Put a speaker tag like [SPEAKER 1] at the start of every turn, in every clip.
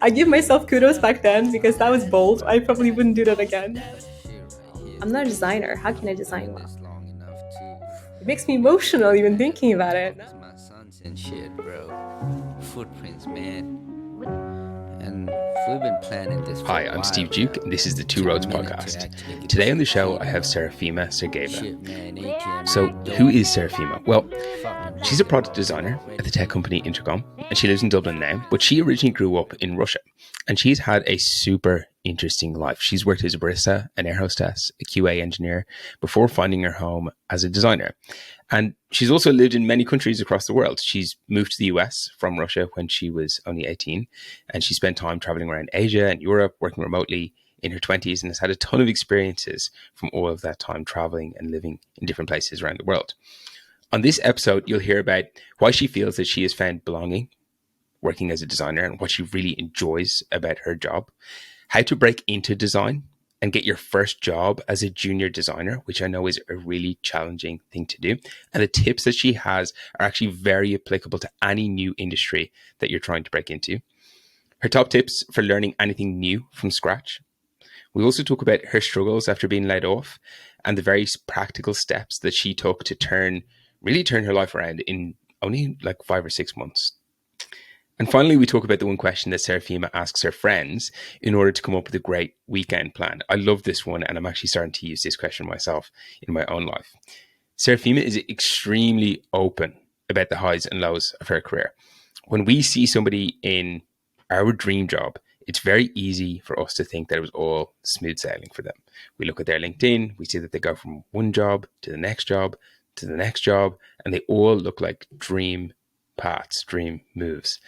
[SPEAKER 1] I give myself kudos back then because that was bold. I probably wouldn't do that again. I'm not a designer. How can I design well? It makes me emotional even thinking about it.
[SPEAKER 2] My sons and shit, bro. Footprints, man. And we've been planning this for
[SPEAKER 3] Hi,
[SPEAKER 2] a
[SPEAKER 3] I'm
[SPEAKER 2] while
[SPEAKER 3] Steve Duke,
[SPEAKER 2] now.
[SPEAKER 3] and this is the Two Roads podcast. Today on the show, I have Serafima Sergeeva. So, who is Serafima? Well, she's a product designer at the tech company Intercom, and she lives in Dublin now, but she originally grew up in Russia, and she's had a super interesting life. She's worked as a barista, an air hostess, a QA engineer, before finding her home as a designer. And she's also lived in many countries across the world. She's moved to the US from Russia when she was only 18, and she spent time traveling around Asia and Europe, working remotely in her 20s, and has had a ton of experiences from all of that time traveling and living in different places around the world. On this episode, you'll hear about why she feels that she has found belonging working as a designer and what she really enjoys about her job, how to break into design and get your first job as a junior designer, which I know is a really challenging thing to do. And the tips that she has are actually very applicable to any new industry that you're trying to break into. Her top tips for learning anything new from scratch. We also talk about her struggles after being laid off and the very practical steps that she took to really turn her life around in only like 5 or 6 months. And finally, we talk about the one question that Serafima asks her friends in order to come up with a great weekend plan. I love this one, and I'm actually starting to use this question myself in my own life. Serafima is extremely open about the highs and lows of her career. When we see somebody in our dream job, it's very easy for us to think that it was all smooth sailing for them. We look at their LinkedIn, we see that they go from one job to the next job to the next job, and they all look like dream paths, dream moves.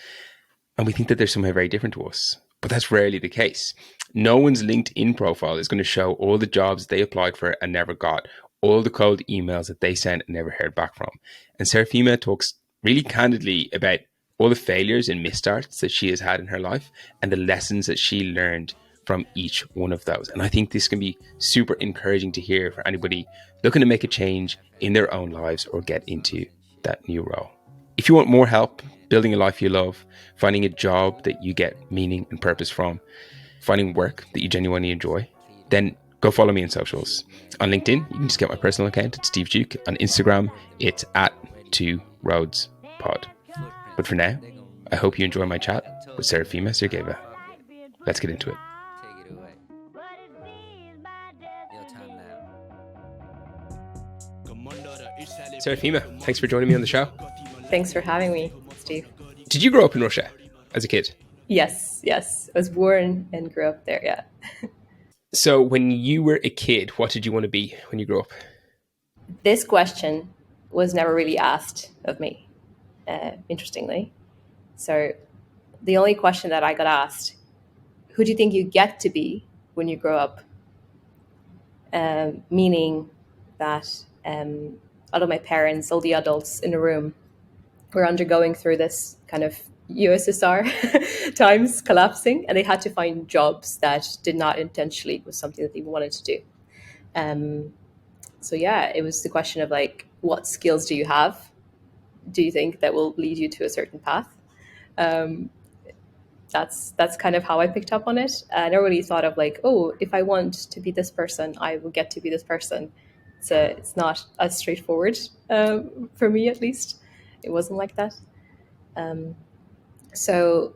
[SPEAKER 3] And we think that they're somehow very different to us. But that's rarely the case. No one's LinkedIn profile is going to show all the jobs they applied for and never got, all the cold emails that they sent and never heard back from. And Serafima talks really candidly about all the failures and misstarts that she has had in her life and the lessons that she learned from each one of those. And I think this can be super encouraging to hear for anybody looking to make a change in their own lives or get into that new role. If you want more help building a life you love, finding a job that you get meaning and purpose from, finding work that you genuinely enjoy, then go follow me on socials. On LinkedIn, you can just get my personal account. It's Steve Duke. On Instagram, it's at 2RoadsPod. But for now, I hope you enjoy my chat with Serafima Sergeeva. Let's get into it.
[SPEAKER 2] Take it away. Your time now.
[SPEAKER 3] Serafima, thanks for joining me on the show.
[SPEAKER 1] Thanks for having me, Steve.
[SPEAKER 3] Did you grow up in Russia as a kid?
[SPEAKER 1] Yes. I was born and grew up there, yeah.
[SPEAKER 3] So when you were a kid, what did you want to be when you grew up?
[SPEAKER 1] This question was never really asked of me, interestingly. So the only question that I got asked, who do you think you get to be when you grow up? Meaning that all of my parents, all the adults in the room, were undergoing through this kind of USSR times collapsing, and they had to find jobs that did not intentionally was something that they wanted to do. So yeah, it was the question of like, what skills do you have? Do you think that will lead you to a certain path? That's kind of how I picked up on it. I never really thought of like, oh, if I want to be this person, I will get to be this person. It's not as straightforward for me, at least. It wasn't like that. So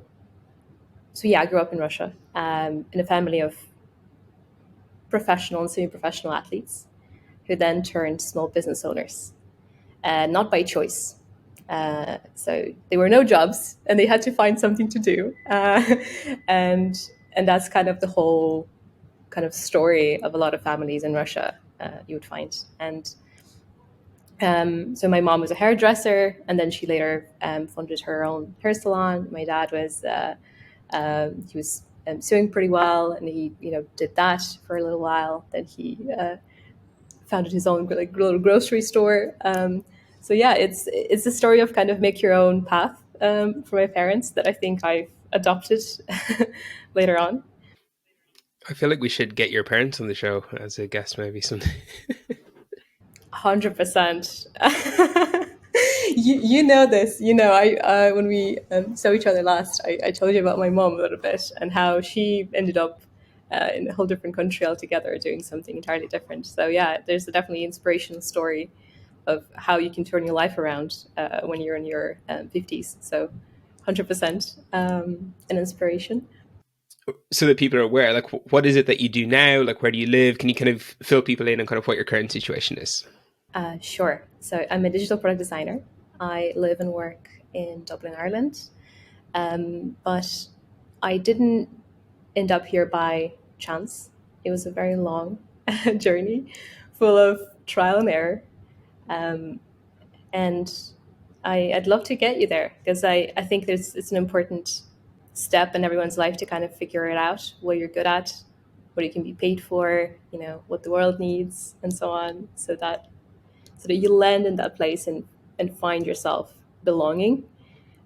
[SPEAKER 1] yeah, I grew up in Russia in a family of professional and semi-professional athletes who then turned small business owners, not by choice. So there were no jobs, and they had to find something to do, and that's kind of the whole kind of story of a lot of families in Russia. You would find, and so my mom was a hairdresser, and then she later funded her own hair salon. My dad was he was sewing pretty well, and he did that for a little while. Then he founded his own like little grocery store. So yeah, it's a story of kind of make your own path for my parents that I think I've adopted later on.
[SPEAKER 3] I feel like we should get your parents on the show as a guest maybe someday.
[SPEAKER 1] 100%. you know this. You know, I when we saw each other last, I told you about my mom a little bit and how she ended up in a whole different country altogether, doing something entirely different. So yeah, there's a definitely inspirational story of how you can turn your life around when you're in your 50s. So 100% an inspiration.
[SPEAKER 3] So that people are aware, like, what is it that you do now? Like, where do you live? Can you kind of fill people in on kind of what your current situation is?
[SPEAKER 1] Sure. So I'm a digital product designer. I live and work in Dublin, Ireland. But I didn't end up here by chance. It was a very long journey full of trial and error. And I'd love to get you there because I think it's an important step in everyone's life to kind of figure it out, what you're good at, what you can be paid for, you know, what the world needs, and so on, so that you land in that place and find yourself belonging,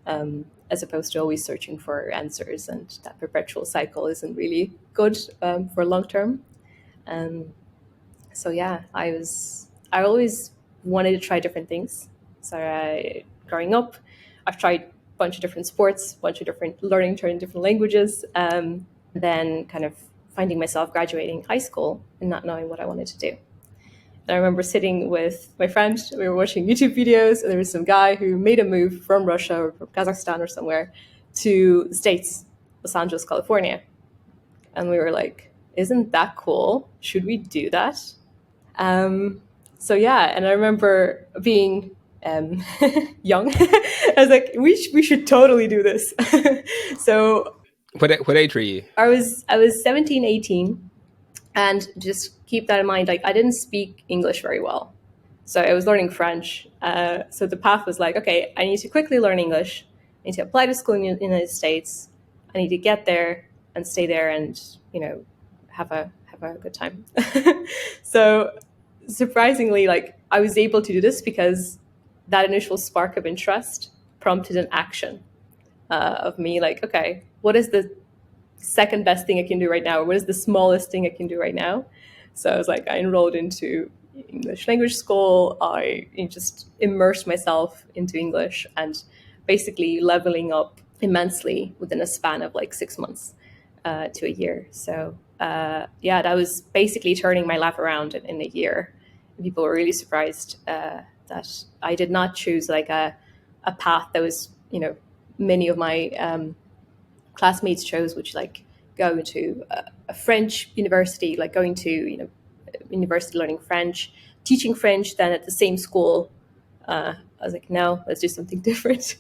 [SPEAKER 1] as opposed to always searching for answers. And that perpetual cycle isn't really good for long term. Um, so yeah, I always wanted to try different things. So growing up, I've tried a bunch of different sports, a bunch of different learning, trying different languages. Then kind of finding myself graduating high school and not knowing what I wanted to do. And I remember sitting with my friend, we were watching YouTube videos, and there was some guy who made a move from Russia or from Kazakhstan or somewhere to the States, Los Angeles, California. And we were like, isn't that cool? Should we do that? So yeah, and I remember being young. I was like, we should totally do this. So
[SPEAKER 3] What age were you?
[SPEAKER 1] I was 17, 18. And just keep that in mind, like I didn't speak English very well. So I was learning French. So the path was like, okay, I need to quickly learn English. I need to apply to school in the United States. I need to get there and stay there and, you know, have a good time. So surprisingly, like I was able to do this because that initial spark of interest prompted an action of me like, okay, what is the second best thing I can do right now? What is the smallest thing I can do right now? So I was like, I enrolled into English language school. I just immersed myself into English and basically leveling up immensely within a span of like 6 months to a year. So yeah, that was basically turning my life around in a year. People were really surprised that I did not choose like a path that was, you know, many of my classmates chose, which like going to a French university, like going to, you know, university learning French, teaching French, then at the same school. I was like, no, let's do something different.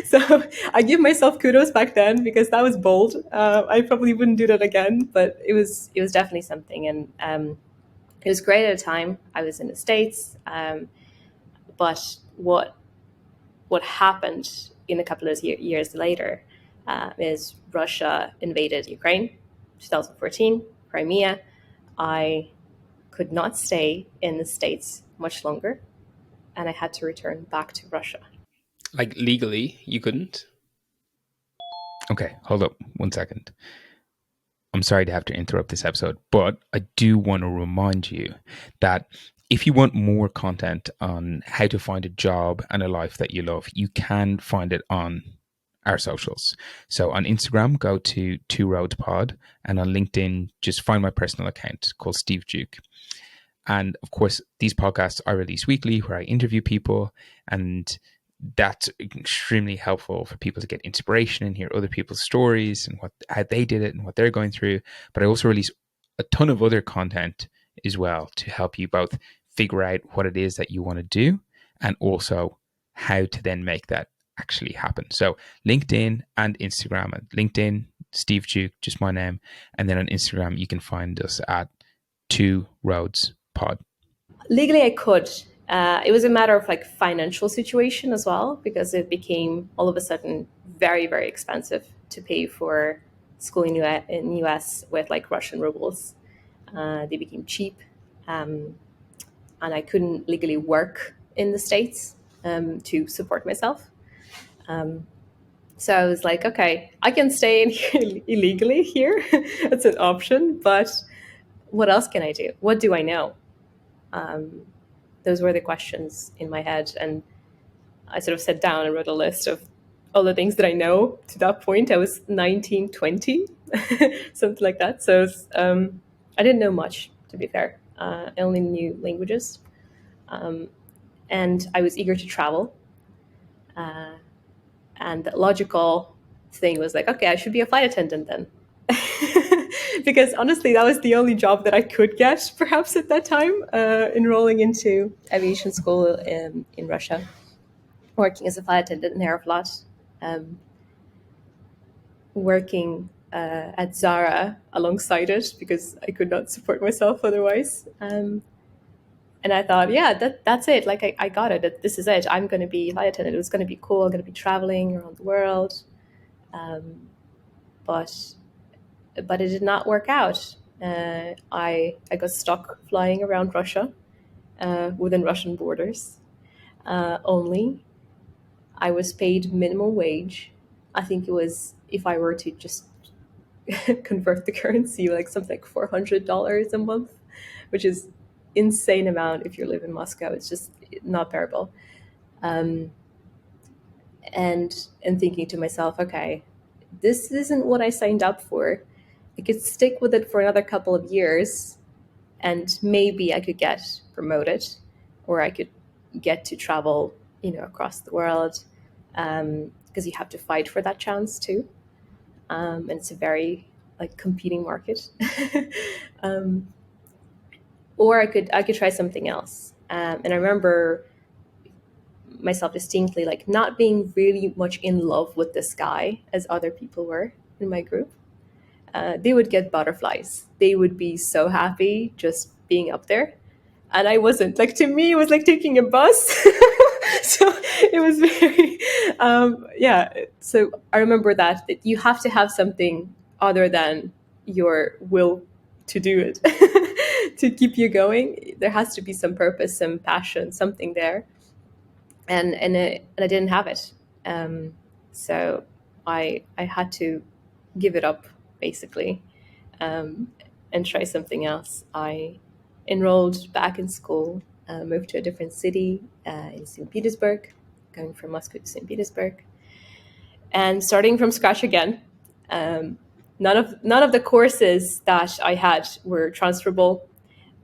[SPEAKER 1] So I give myself kudos back then because that was bold. I probably wouldn't do that again, but it was definitely something, and it was great at a time. I was in the States, but what happened in a couple of years later is Russia invaded Ukraine, 2014, Crimea. I could not stay in the States much longer, and I had to return back to Russia.
[SPEAKER 3] Like legally, you couldn't? Okay, hold up 1 second. I'm sorry to have to interrupt this episode, but I do want to remind you that if you want more content on how to find a job and a life that you love, you can find it on our socials. So on Instagram, go to Two Roads Pod, and on LinkedIn, just find my personal account called Steve Duke. And of course, these podcasts are released weekly where I interview people, and that's extremely helpful for people to get inspiration and hear other people's stories and how they did it and what they're going through. But I also release a ton of other content as well to help you both figure out what it is that you want to do and also how to then make that actually happen. So LinkedIn and Instagram. At LinkedIn, Steve Duke, just my name. And then on Instagram, you can find us at Two Roads Pod.
[SPEAKER 1] Legally, I could. It was a matter of like financial situation as well, because it became all of a sudden very, very expensive to pay for school in US with like Russian rubles. They became cheap, and I couldn't legally work in the States to support myself. So I was like, okay, I can stay in here illegally here. That's an option, but what else can I do? What do I know? Those were the questions in my head. And I sort of sat down and wrote a list of all the things that I know. To that point, I was 19, 20, something like that. So I didn't know much, to be fair. I only knew languages. And I was eager to travel. And the logical thing was like, okay, I should be a flight attendant then. Because honestly, that was the only job that I could get, perhaps at that time, enrolling into aviation school in Russia, working as a flight attendant in Aeroflot, working at Zara alongside it because I could not support myself otherwise. And I thought, yeah, that's it. Like, I got it. This is it. I'm going to be a flight attendant. It was going to be cool. I'm going to be traveling around the world. But it did not work out. I got stuck flying around Russia, within Russian borders only. I was paid minimum wage. I think it was, if I were to just convert the currency, like something like $400 a month, which is insane amount if you live in Moscow. It's just not bearable. And thinking to myself, okay, this isn't what I signed up for. I could stick with it for another couple of years, and maybe I could get promoted, or I could get to travel, across the world, because you have to fight for that chance too. And it's a very competing market. Or I could try something else. And I remember myself distinctly not being really much in love with this guy as other people were in my group. They would get butterflies. They would be so happy just being up there. And I wasn't. To me, it was like taking a bus. So it was very, So I remember that you have to have something other than your will to do it to keep you going. There has to be some purpose, some passion, something there. And I didn't have it. So I had to give it up, basically, and try something else. I enrolled back in school, moved to a different city in St. Petersburg, going from Moscow to St. Petersburg, and starting from scratch again. None of the courses that I had were transferable.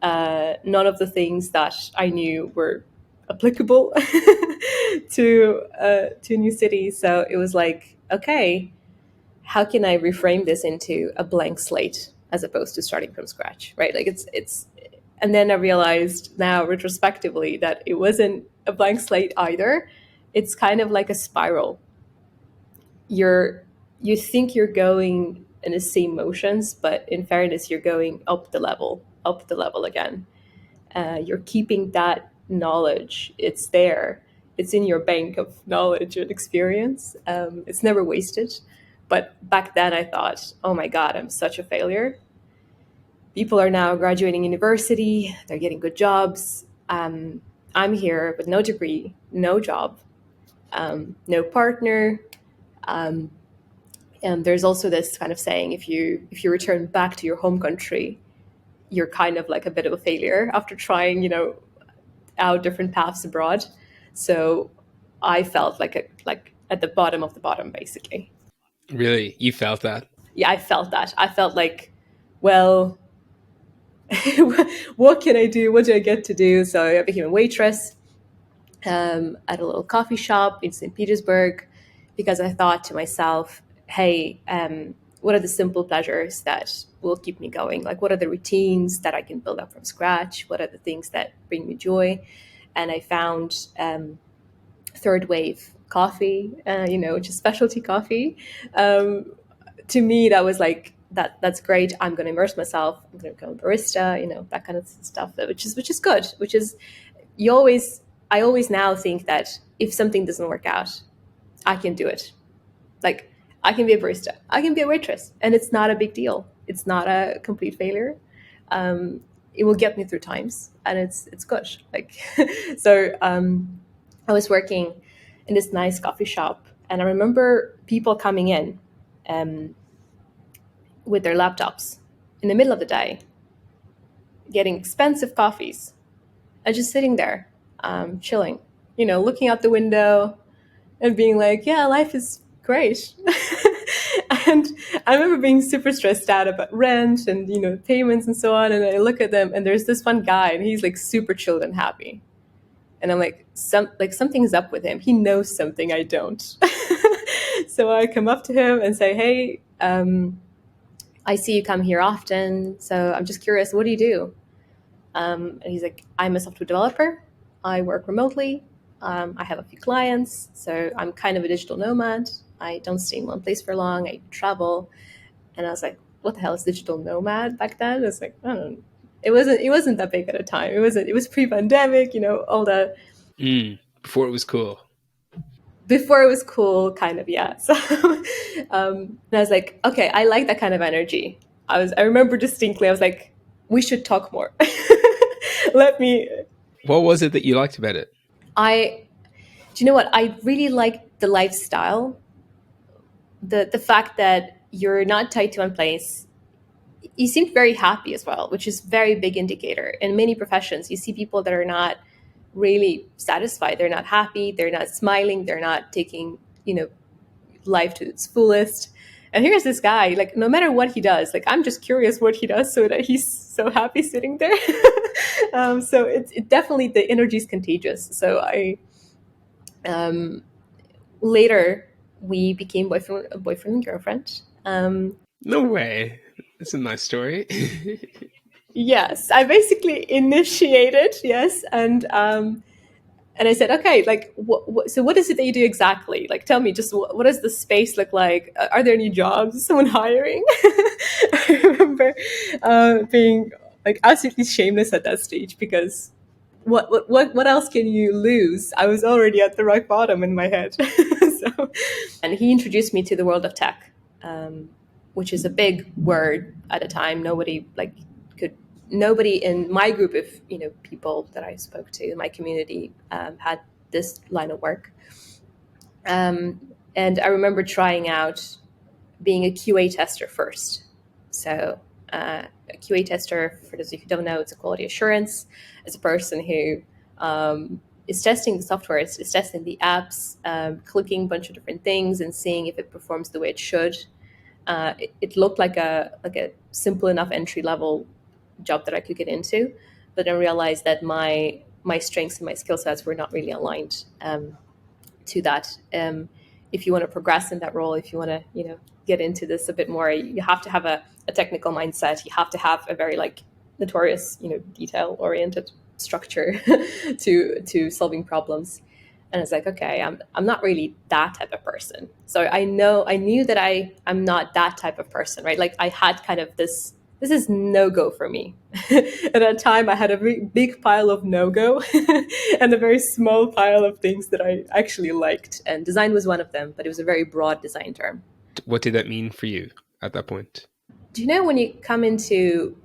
[SPEAKER 1] None of the things that I knew were applicable to a new city. So it was like, okay, how can I reframe this into a blank slate as opposed to starting from scratch, right? It's, and then I realized now retrospectively that it wasn't a blank slate either. It's kind of like a spiral. You think you're going in the same motions, but in fairness, you're going up the level again. You're keeping that knowledge. It's there. It's in your bank of knowledge and experience. It's never wasted. But back then I thought, oh my God, I'm such a failure. People are now graduating university. They're getting good jobs. I'm here with no degree, no job, no partner. And there's also this kind of saying, if you return back to your home country, you're kind of like a bit of a failure after trying, out different paths abroad. So I felt like at the bottom of the bottom, basically.
[SPEAKER 3] Really? You felt that?
[SPEAKER 1] Yeah, I felt that. I felt like, well, what can I do? What do I get to do? So I became a waitress at a little coffee shop in St. Petersburg, because I thought to myself, hey, what are the simple pleasures that will keep me going? Like, what are the routines that I can build up from scratch? What are the things that bring me joy? And I found third wave coffee, which is specialty coffee. To me, that was like, that's great. I'm going to immerse myself. I'm going to become a barista, that kind of stuff, which is good, I always now think that if something doesn't work out, I can do it. Like, I can be a barista, I can be a waitress, and it's not a big deal. It's not a complete failure. It will get me through times, and it's good. So I was working in this nice coffee shop, and I remember people coming in with their laptops in the middle of the day, getting expensive coffees, and just sitting there, chilling, looking out the window and being like, yeah, life is great. And I remember being super stressed out about rent and, payments and so on. And I look at them and there's this one guy and he's like super chilled and happy. And I'm like, something's up with him. He knows something I don't. So I come up to him and say, hey, I see you come here often. So I'm just curious, what do you do? And he's like, I'm a software developer. I work remotely. I have a few clients. So I'm kind of a digital nomad. I don't stay in one place for long. I travel. And I was like, what the hell is digital nomad back then? It's like, I don't know. It wasn't that big at a time. It was pre-pandemic, all the
[SPEAKER 3] before it was cool.
[SPEAKER 1] Before it was cool, kind of, yeah. So and I was like, okay, I like that kind of energy. I remember distinctly, I was like, we should talk more.
[SPEAKER 3] What was it that you liked about it?
[SPEAKER 1] Do you know what? I really liked the lifestyle. The fact that you're not tied to one place. You seemed very happy as well, which is a very big indicator. In many professions, you see people that are not really satisfied. They're not happy. They're not smiling. They're not taking, life to its fullest. And here's this guy, like, no matter what he does, like, I'm just curious what he does so that he's so happy sitting there. So it definitely, the energy is contagious. So later we became boyfriend and girlfriend.
[SPEAKER 3] No way. That's a nice story.
[SPEAKER 1] Yes, I basically initiated, yes, and I said, okay, like, so what is it that you do exactly? Like, tell me, just what does the space look like? Are there any jobs? Is someone hiring? I remember being like absolutely shameless at that stage because what else can you lose? I was already at the rock bottom in my head. And he introduced me to the world of tech, which is a big word at a time. Nobody in my group of people that I spoke to in my community had this line of work. And I remember trying out being a QA tester first. So a QA tester, for those of you who don't know, it's a quality assurance. It's a person who is testing the software, is testing the apps, clicking a bunch of different things and seeing if it performs the way it should. It looked like a simple enough entry level job that I could get into, but I realized that my strengths and my skill sets were not really aligned to that. If you want to progress in that role, if you want to get into this a bit more, you have to have a technical mindset. You have to have a very notorious detail oriented structure to solving problems. And it's like, okay, I'm not really that type of person. So I knew that I'm not that type of person, right? Like I had kind of this is no-go for me. At that time, I had a big pile of no-go and a very small pile of things that I actually liked. And design was one of them, but it was a very broad design term.
[SPEAKER 3] What did that mean for you at that point?
[SPEAKER 1] Do you know when you come into,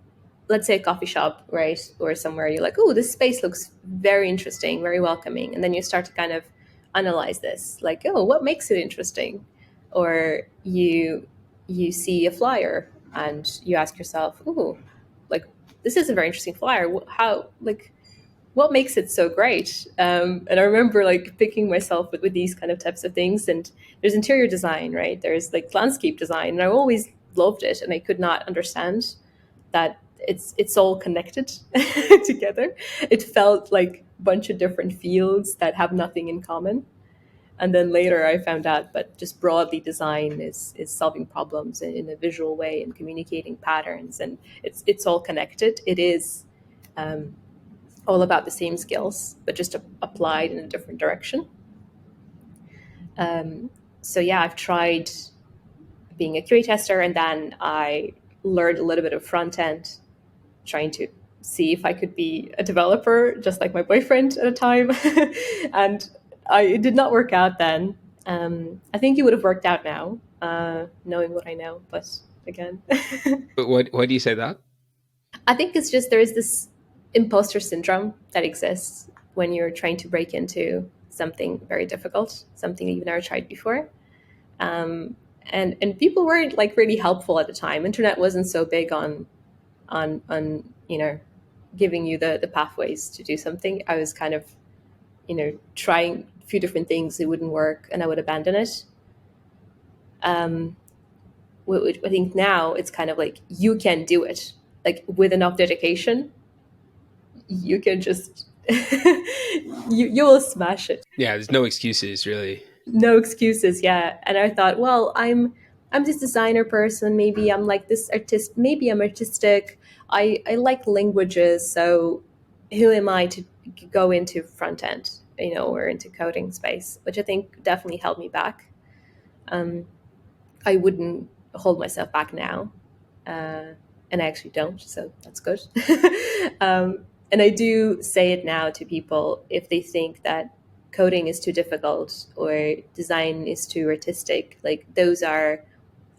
[SPEAKER 1] let's say, a coffee shop, right, or somewhere, you're like, oh, this space looks very interesting, very welcoming. And then you start to kind of analyze this, like, oh, what makes it interesting? Or you see a flyer and you ask yourself, oh, like, this is a very interesting flyer. What makes it so great? And I remember picking myself with these kind of types of things. And there's interior design, right? There's landscape design. And I always loved it. And I could not understand that it's all connected together. It felt like a bunch of different fields that have nothing in common. And then later I found out, but just broadly, design is solving problems in a visual way and communicating patterns, and it's all connected. It is all about the same skills, but just applied in a different direction. So yeah, I've tried being a QA tester, and then I learned a little bit of front end, trying to see if I could be a developer, just like my boyfriend at a time. And it did not work out then. I think it would have worked out now, knowing what I know. But again,
[SPEAKER 3] but why do you say that?
[SPEAKER 1] I think it's just there is this imposter syndrome that exists when you're trying to break into something very difficult, something you've never tried before. And people weren't really helpful at the time. Internet wasn't so big on giving you the pathways to do something. I was kind of trying a few different things, it wouldn't work, and I would abandon it. I think now it's kind of like you can do it. Like with enough dedication, you can just you will smash it.
[SPEAKER 3] Yeah, there's no excuses really.
[SPEAKER 1] No excuses, yeah. And I thought, well, I'm this designer person. Maybe I'm like this artist. Maybe I'm artistic. I like languages. So who am I to go into front end, or into coding space, which I think definitely held me back. I wouldn't hold myself back now, and I actually don't. So that's good. And I do say it now to people if they think that coding is too difficult or design is too artistic. Like those are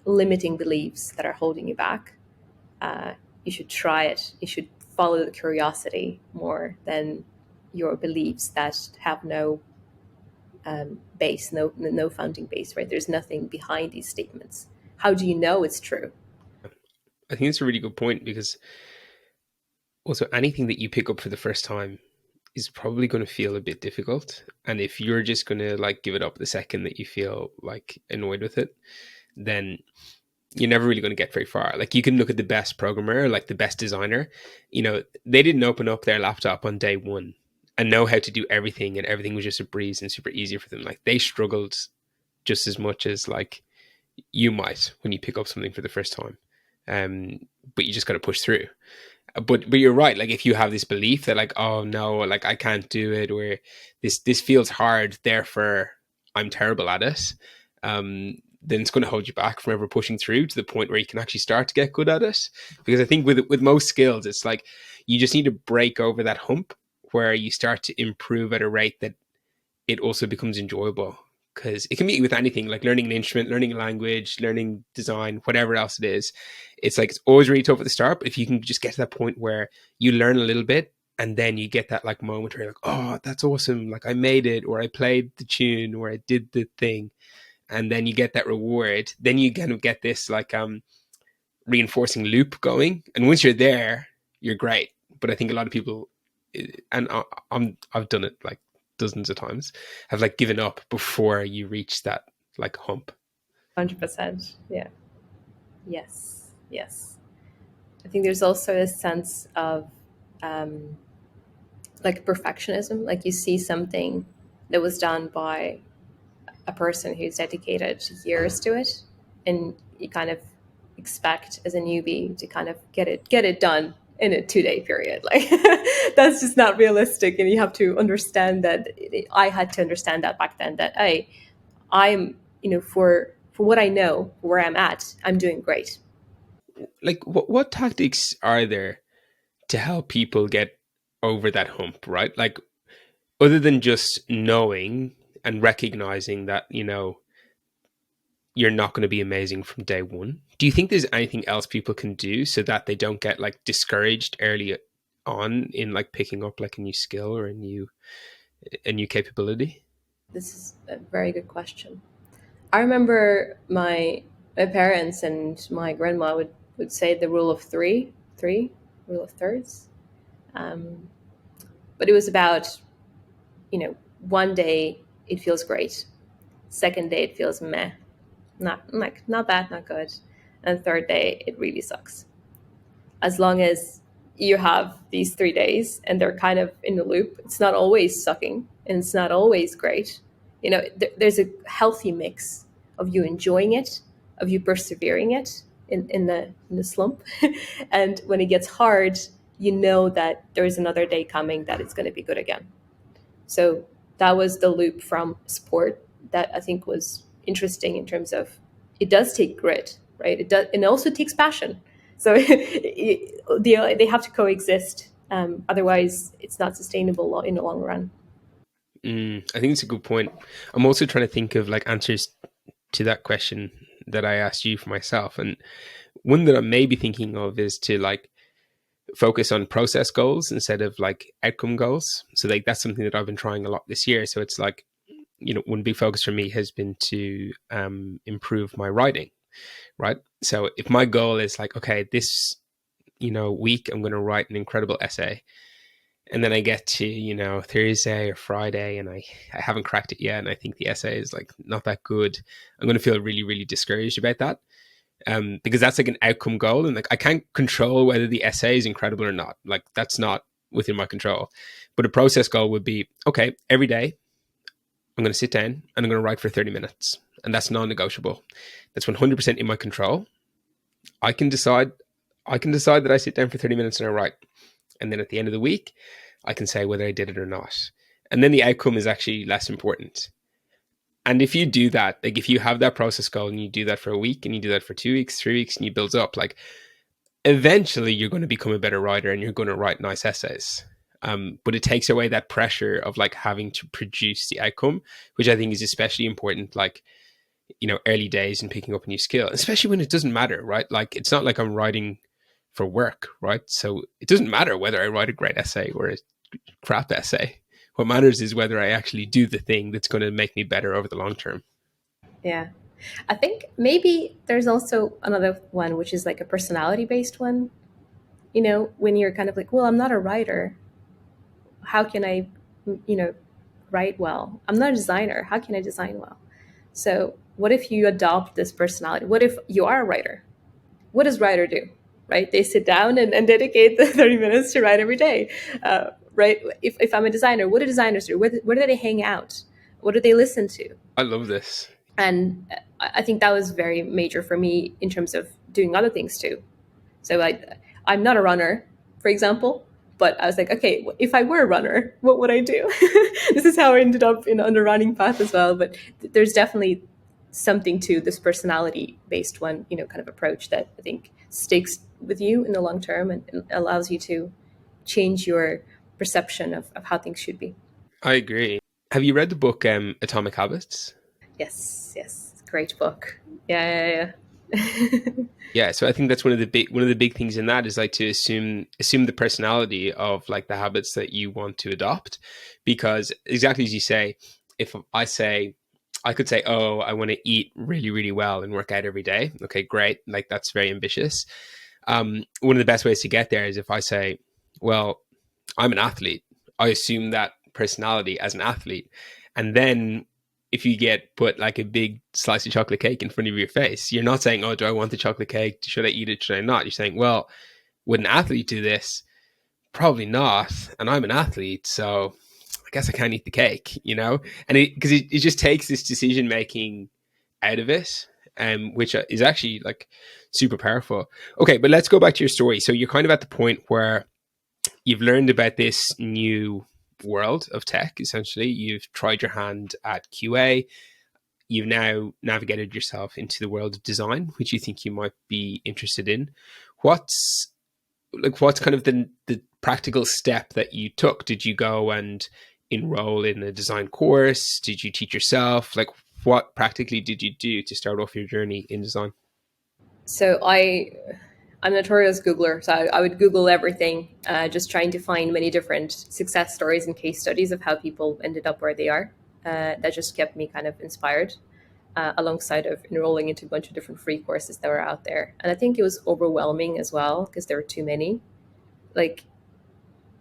[SPEAKER 1] limiting beliefs that are holding you back. You should try it. You should follow the curiosity more than your beliefs that have no base, no founding base, right? There's nothing behind these statements. How do you know it's true?
[SPEAKER 3] I think it's a really good point, because also anything that you pick up for the first time is probably going to feel a bit difficult. And if you're just going to like give it up the second that you feel like annoyed with it, then you're never really going to get very far. Like you can look at the best programmer, like the best designer, they didn't open up their laptop on day one and know how to do everything, and everything was just a breeze and super easy for them. Like they struggled just as much as like you might when you pick up something for the first time. But you just got to push through. But you're right. Like if you have this belief that like, oh no, like I can't do it, or this feels hard, therefore I'm terrible at it, then it's going to hold you back from ever pushing through to the point where you can actually start to get good at it. Because I think with most skills, it's like you just need to break over that hump where you start to improve at a rate that it also becomes enjoyable. Because it can be with anything, like learning an instrument, learning a language, learning design, whatever else it is. It's like it's always really tough at the start, but if you can just get to that point where you learn a little bit and then you get that like moment where you're like, oh, that's awesome, like I made it, or I played the tune, or I did the thing, and then you get that reward, then you kind of get this like reinforcing loop going, and once you're there, you're great. But I think a lot of people, and I've done it like dozens of times, have like given up before you reach that like hump.
[SPEAKER 1] 100%. Yeah. Yes. I think there's also a sense of like perfectionism. Like you see something that was done by a person who's dedicated years to it, and you kind of expect as a newbie to kind of get it done in a 2-day period. Like that's just not realistic, and you have to understand that. I had to understand that back then, that I'm for what I know, where I'm at, I'm doing great.
[SPEAKER 3] Like what tactics are there to help people get over that hump, right? Like other than just knowing and recognizing that you're not going to be amazing from day one, do you think there's anything else people can do so that they don't get like discouraged early on in like picking up like a new skill or a new capability?
[SPEAKER 1] This is a very good question. I remember my parents and my grandma would say the rule of three, rule of thirds. But it was about, one day it feels great, second day it feels meh, not bad, not good, and third day it really sucks. As long as you have these 3 days and they're kind of in the loop, it's not always sucking and it's not always great. There's a healthy mix of you enjoying it, of you persevering it in the slump, and when it gets hard, you know that there is another day coming that it's going to be good again. So that was the loop from sport that I think was interesting in terms of it does take grit, right? It does, and it also takes passion. So they have to coexist. Otherwise, it's not sustainable in the long run.
[SPEAKER 3] I think it's a good point. I'm also trying to think of like answers to that question that I asked you for myself, and one that I'm maybe thinking of is to like focus on process goals instead of like outcome goals. So like that's something that I've been trying a lot this year. So it's like, one big focus for me has been to improve my writing, right? So if my goal is like, okay, this week I'm going to write an incredible essay, And then I get to, Thursday or Friday, and I haven't cracked it yet. And I think the essay is like not that good. I'm going to feel really, really discouraged about that. Because that's like an outcome goal. And like, I can't control whether the essay is incredible or not. Like, that's not within my control. But a process goal would be, okay, every day I'm going to sit down and I'm going to write for 30 minutes. And that's non-negotiable. That's 100% in my control. I can decide that I sit down for 30 minutes and I write. And then at the end of the week, I can say whether I did it or not. And then the outcome is actually less important. And if you do that, like if you have that process goal and you do that for a week and you do that for 2 weeks, 3 weeks, and you build up, like eventually you're going to become a better writer and you're going to write nice essays. But it takes away that pressure of like having to produce the outcome, which I think is especially important, like, early days and picking up a new skill, especially when it doesn't matter, right? Like, it's not like I'm writing for work, right? So it doesn't matter whether I write a great essay or a crap essay. What matters is whether I actually do the thing that's going to make me better over the long term.
[SPEAKER 1] Yeah. I think maybe there's also another one, which is like a personality based one. When you're kind of like, well, I'm not a writer. How can I, write well? I'm not a designer. How can I design well? So what if you adopt this personality? What if you are a writer? What does writer do? Right? They sit down and dedicate the 30 minutes to write every day. Right? If I'm a designer, what do designers do? Where do they hang out? What do they listen to?
[SPEAKER 3] I love this.
[SPEAKER 1] And I think that was very major for me in terms of doing other things too. So I'm not a runner, for example, but I was like, okay, if I were a runner, what would I do? This is how I ended up on the running path as well. But there's definitely something to this personality-based one, kind of approach that I think sticks with you in the long term and allows you to change your perception of how things should be.
[SPEAKER 3] I agree. Have you read the book Atomic Habits?
[SPEAKER 1] Yes, great book. Yeah.
[SPEAKER 3] Yeah, so I think that's one of the big things in that is like to assume the personality of like the habits that you want to adopt, because exactly as you say, if I could say, oh, I want to eat really, really well and work out every day. Okay, great. Like, that's very ambitious. One of the best ways to get there is if I say, well, I'm an athlete. I assume that personality as an athlete. And then if you get put like a big slice of chocolate cake in front of your face, you're not saying, oh, do I want the chocolate cake? Should I eat it? Should I not? You're saying, well, would an athlete do this? Probably not. And I'm an athlete, so I guess I can't eat the cake, And because it just takes this decision making out of it, which is actually like super powerful. Okay, but let's go back to your story. So you're kind of at the point where you've learned about this new world of tech. Essentially, you've tried your hand at QA. You've now navigated yourself into the world of design, which you think you might be interested in. What's kind of the practical step that you took? Did you go and enroll in a design course? Did you teach yourself? Like, what practically did you do to start off your journey in design?
[SPEAKER 1] So I'm a notorious Googler, so I would Google everything, just trying to find many different success stories and case studies of how people ended up where they are. That just kept me kind of inspired, alongside of enrolling into a bunch of different free courses that were out there. And I think it was overwhelming as well because there were too many. Like,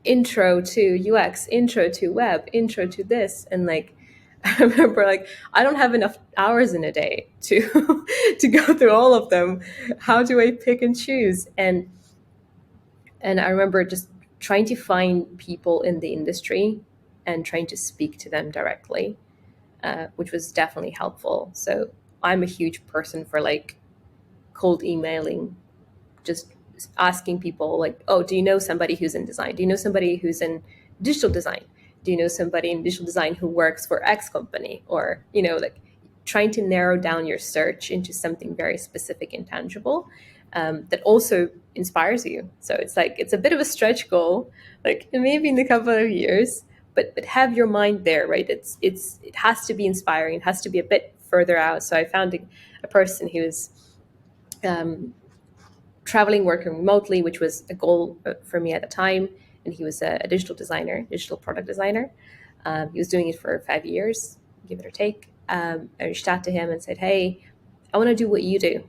[SPEAKER 1] intro to UX, intro to web, intro to this, and like I remember like I don't have enough hours in a day to to go through all of them. How do I pick and choose? And I remember just trying to find people in the industry and trying to speak to them directly, which was definitely helpful. So I'm a huge person for like cold emailing, just asking people like, oh, do you know somebody who's in design? Do you know somebody who's in digital design? Do you know somebody in digital design who works for X company? Or, like trying to narrow down your search into something very specific and tangible, that also inspires you. So it's like, it's a bit of a stretch goal, like maybe in a couple of years, but have your mind there, right? It has to be inspiring. It has to be a bit further out. So I found a person who's traveling, working remotely, which was a goal for me at the time. And he was a digital designer, digital product designer. He was doing it for 5 years, give it or take. I reached out to him and said, hey, I want to do what you do.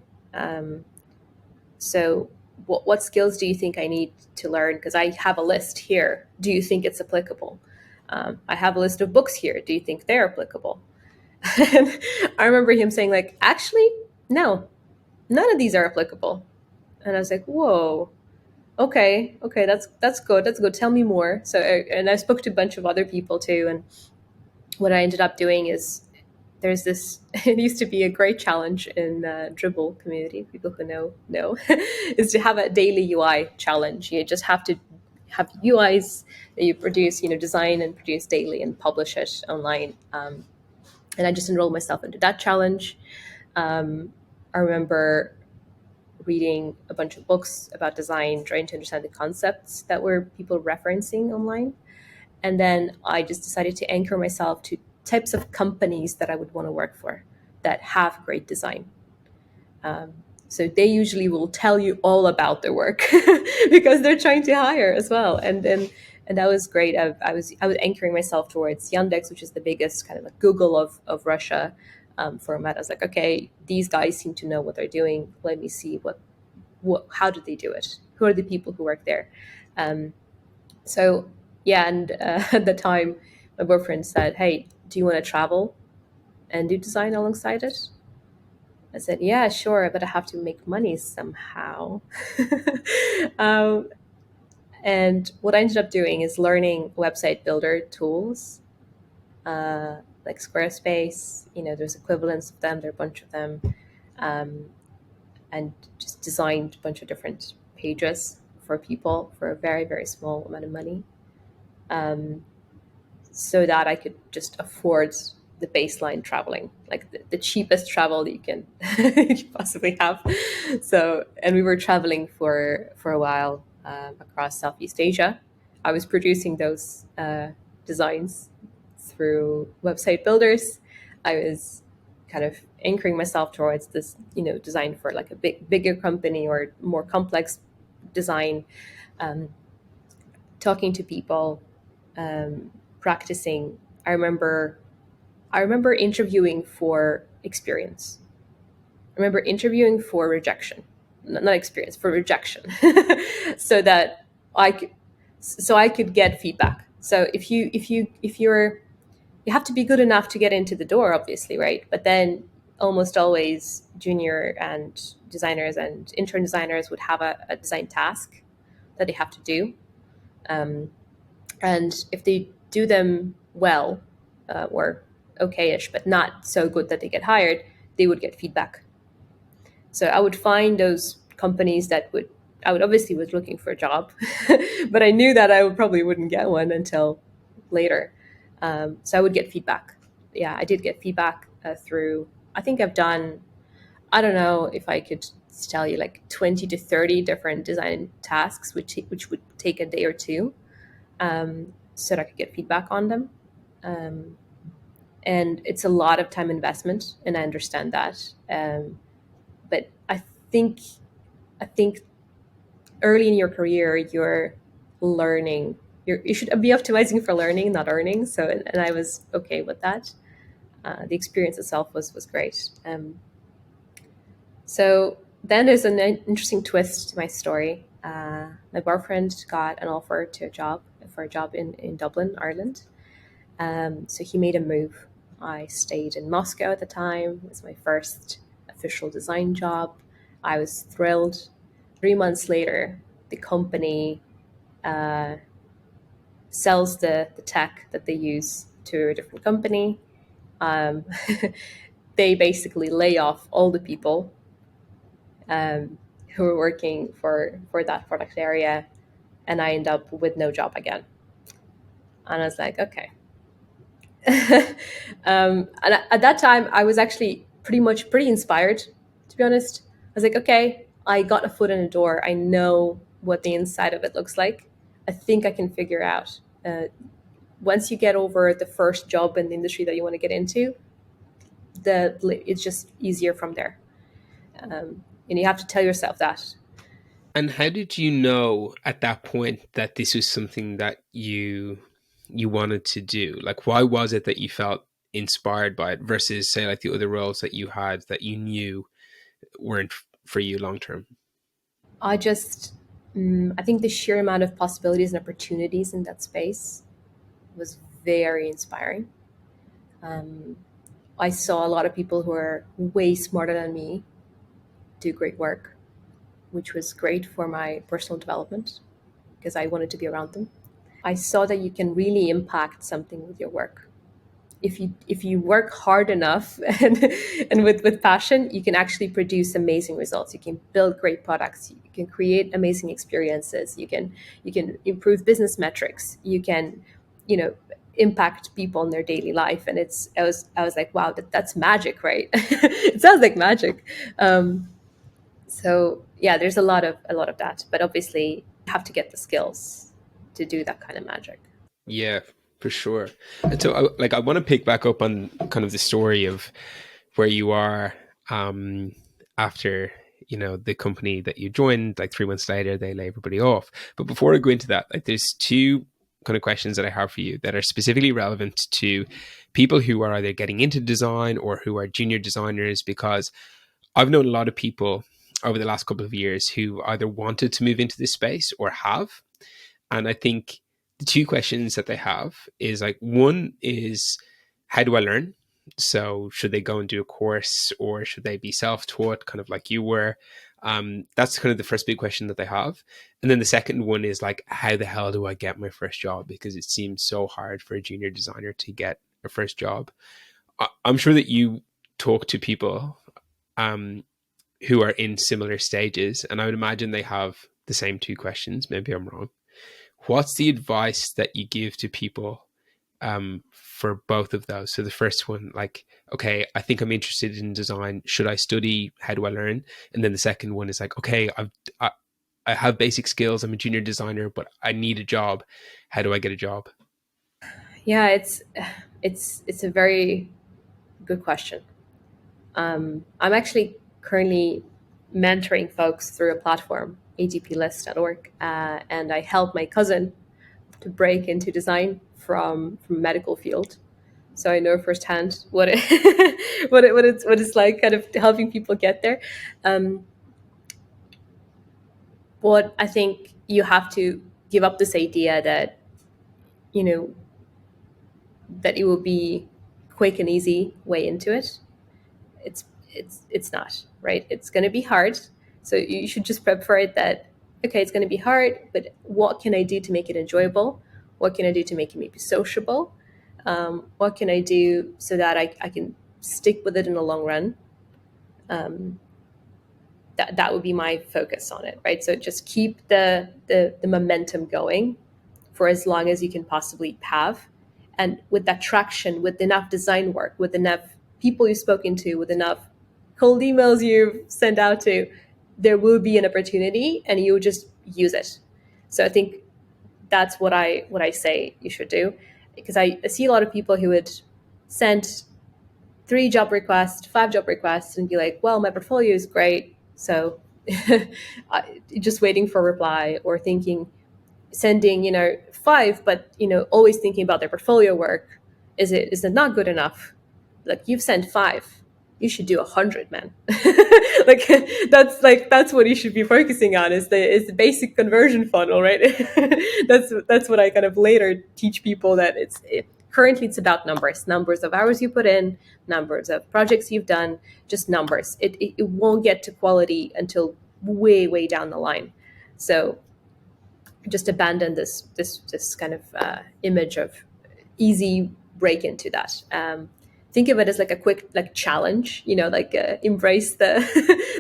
[SPEAKER 1] So what skills do you think I need to learn? Because I have a list here. Do you think it's applicable? I have a list of books here. Do you think they're applicable? And I remember him saying, like, actually, no, none of these are applicable. And I was like, whoa, okay, that's good. That's good. Tell me more. So, and I spoke to a bunch of other people too. And what I ended up doing is there's this, it used to be a great challenge in the Dribble community, people who know, is to have a daily UI challenge. You just have to have UIs that you produce, design and produce daily and publish it online. And I just enrolled myself into that challenge. I remember reading a bunch of books about design, trying to understand the concepts that were people referencing online. And then I just decided to anchor myself to types of companies that I would want to work for that have great design. So they usually will tell you all about their work because they're trying to hire as well. And that was great. I was anchoring myself towards Yandex, which is the biggest kind of like Google of Russia format. I was like, okay, these guys seem to know what they're doing. Let me see how did they do it? Who are the people who work there? So yeah, and at the time, my boyfriend said, "Hey, do you want to travel and do design alongside it?" I said, "Yeah, sure, but I have to make money somehow." um, and what I ended up doing is learning website builder tools, like Squarespace. There's equivalents of them. There are a bunch of them, and just designed a bunch of different pages for people for a very, very small amount of money. So that I could just afford the baseline traveling, like the cheapest travel that you can possibly have. So, and we were traveling for a while across Southeast Asia. I was producing those designs through website builders. I was kind of anchoring myself towards this, design for like a bigger company or more complex design, talking to people, practicing. I remember interviewing for experience. I remember interviewing for rejection, not experience, for rejection, so that I could get feedback. So if you have to be good enough to get into the door, obviously, right? But then almost always junior and designers and intern designers would have a design task that they have to do. And if they do them well, or okay-ish, but not so good that they get hired, they would get feedback. So I would find those companies that I would obviously was looking for a job, but I knew that I probably wouldn't get one until later. So I would get feedback. Yeah, I did get feedback through, I think I've done, I don't know if I could tell you, like 20 to 30 different design tasks, which would take a day or two, so that I could get feedback on them. And it's a lot of time investment, and I understand that. But I think early in your career, you're learning. You should be optimizing for learning, not earning. So, and I was okay with that. The experience itself was great. So then there's an interesting twist to my story. My boyfriend got an offer for a job in Dublin, Ireland. So he made a move. I stayed in Moscow at the time. It was my first official design job. I was thrilled. 3 months later, the company sells the tech that they use to a different company. They basically lay off all the people who were working for that product area, and I end up with no job again. And I was like, okay. And at that time, I was actually pretty inspired, to be honest. I was like, okay, I got a foot in the door. I know what the inside of it looks like. I think I can figure out. Once you get over the first job in the industry that you want to get into, it's just easier from there. And you have to tell yourself that.
[SPEAKER 3] And how did you know at that point that this was something that you wanted to do? Like, why was it that you felt inspired by it versus, say, like the other roles that you had that you knew weren't for you long term?
[SPEAKER 1] I just, I think the sheer amount of possibilities and opportunities in that space was very inspiring. I saw a lot of people who are way smarter than me do great work, which was great for my personal development because I wanted to be around them. I saw that you can really impact something with your work. If you work hard enough and with passion, you can actually produce amazing results. You can build great products. You can create amazing experiences. You can improve business metrics. You can, you know, impact people in their daily life. And I was like, wow, that's magic, right? It sounds like magic. So yeah, there's a lot of that, but obviously you have to get the skills to do that kind of magic.
[SPEAKER 3] Yeah, for sure. And so, I want to pick back up on kind of the story of where you are after the company that you joined. Like 3 months later, they lay everybody off. But before I go into that, like, there's two kind of questions that I have for you that are specifically relevant to people who are either getting into design or who are junior designers, because I've known a lot of people over the last couple of years who either wanted to move into this space or have. And I think the two questions that they have is, like, one is, how do I learn? So should they go and do a course, or should they be self-taught, kind of like you were? That's kind of the first big question that they have. And then the second one is, like, how the hell do I get my first job? Because it seems so hard for a junior designer to get a first job. I'm sure that you talk to people who are in similar stages, and I would imagine they have the same two questions. Maybe I'm wrong. What's the advice that you give to people for both of those? So the first one, like, okay, I think I'm interested in design. Should I study? How do I learn? And then the second one is like, okay, I have basic skills. I'm a junior designer, but I need a job. How do I get a job?
[SPEAKER 1] Yeah, it's a very good question. I'm actually currently mentoring folks through a platform, agplist.org, and I help my cousin to break into design from medical field. So I know firsthand what it's like, kind of helping people get there. But I think you have to give up this idea that you know that it will be quick and easy way into it. It's not, right. It's going to be hard, so you should just prep for it, that okay, it's going to be hard, but what can I do to make it enjoyable? What can I do to make it maybe sociable? What can I do so that I can stick with it in the long run? That would be my focus on it, right? So just keep the momentum going for as long as you can possibly have. And with that traction, with enough design work, with enough people you've spoken to, with enough cold emails you've sent out to, there will be an opportunity and you just use it. So I think that's what I say you should do. Because I see a lot of people who would send 3 job requests, 5 job requests, and be like, well, my portfolio is great, so just waiting for a reply, or sending 5, but always thinking about their portfolio work. Is it not good enough? Like, you've sent 5, you should do 100, man. like that's what you should be focusing on, is the basic conversion funnel, right? That's what I kind of later teach people, that currently it's about numbers of hours you put in, numbers of projects you've done, just numbers. It won't get to quality until way down the line. So just abandon this kind of image of easy break into that. Think of it as like a quick, like, challenge, like, embrace the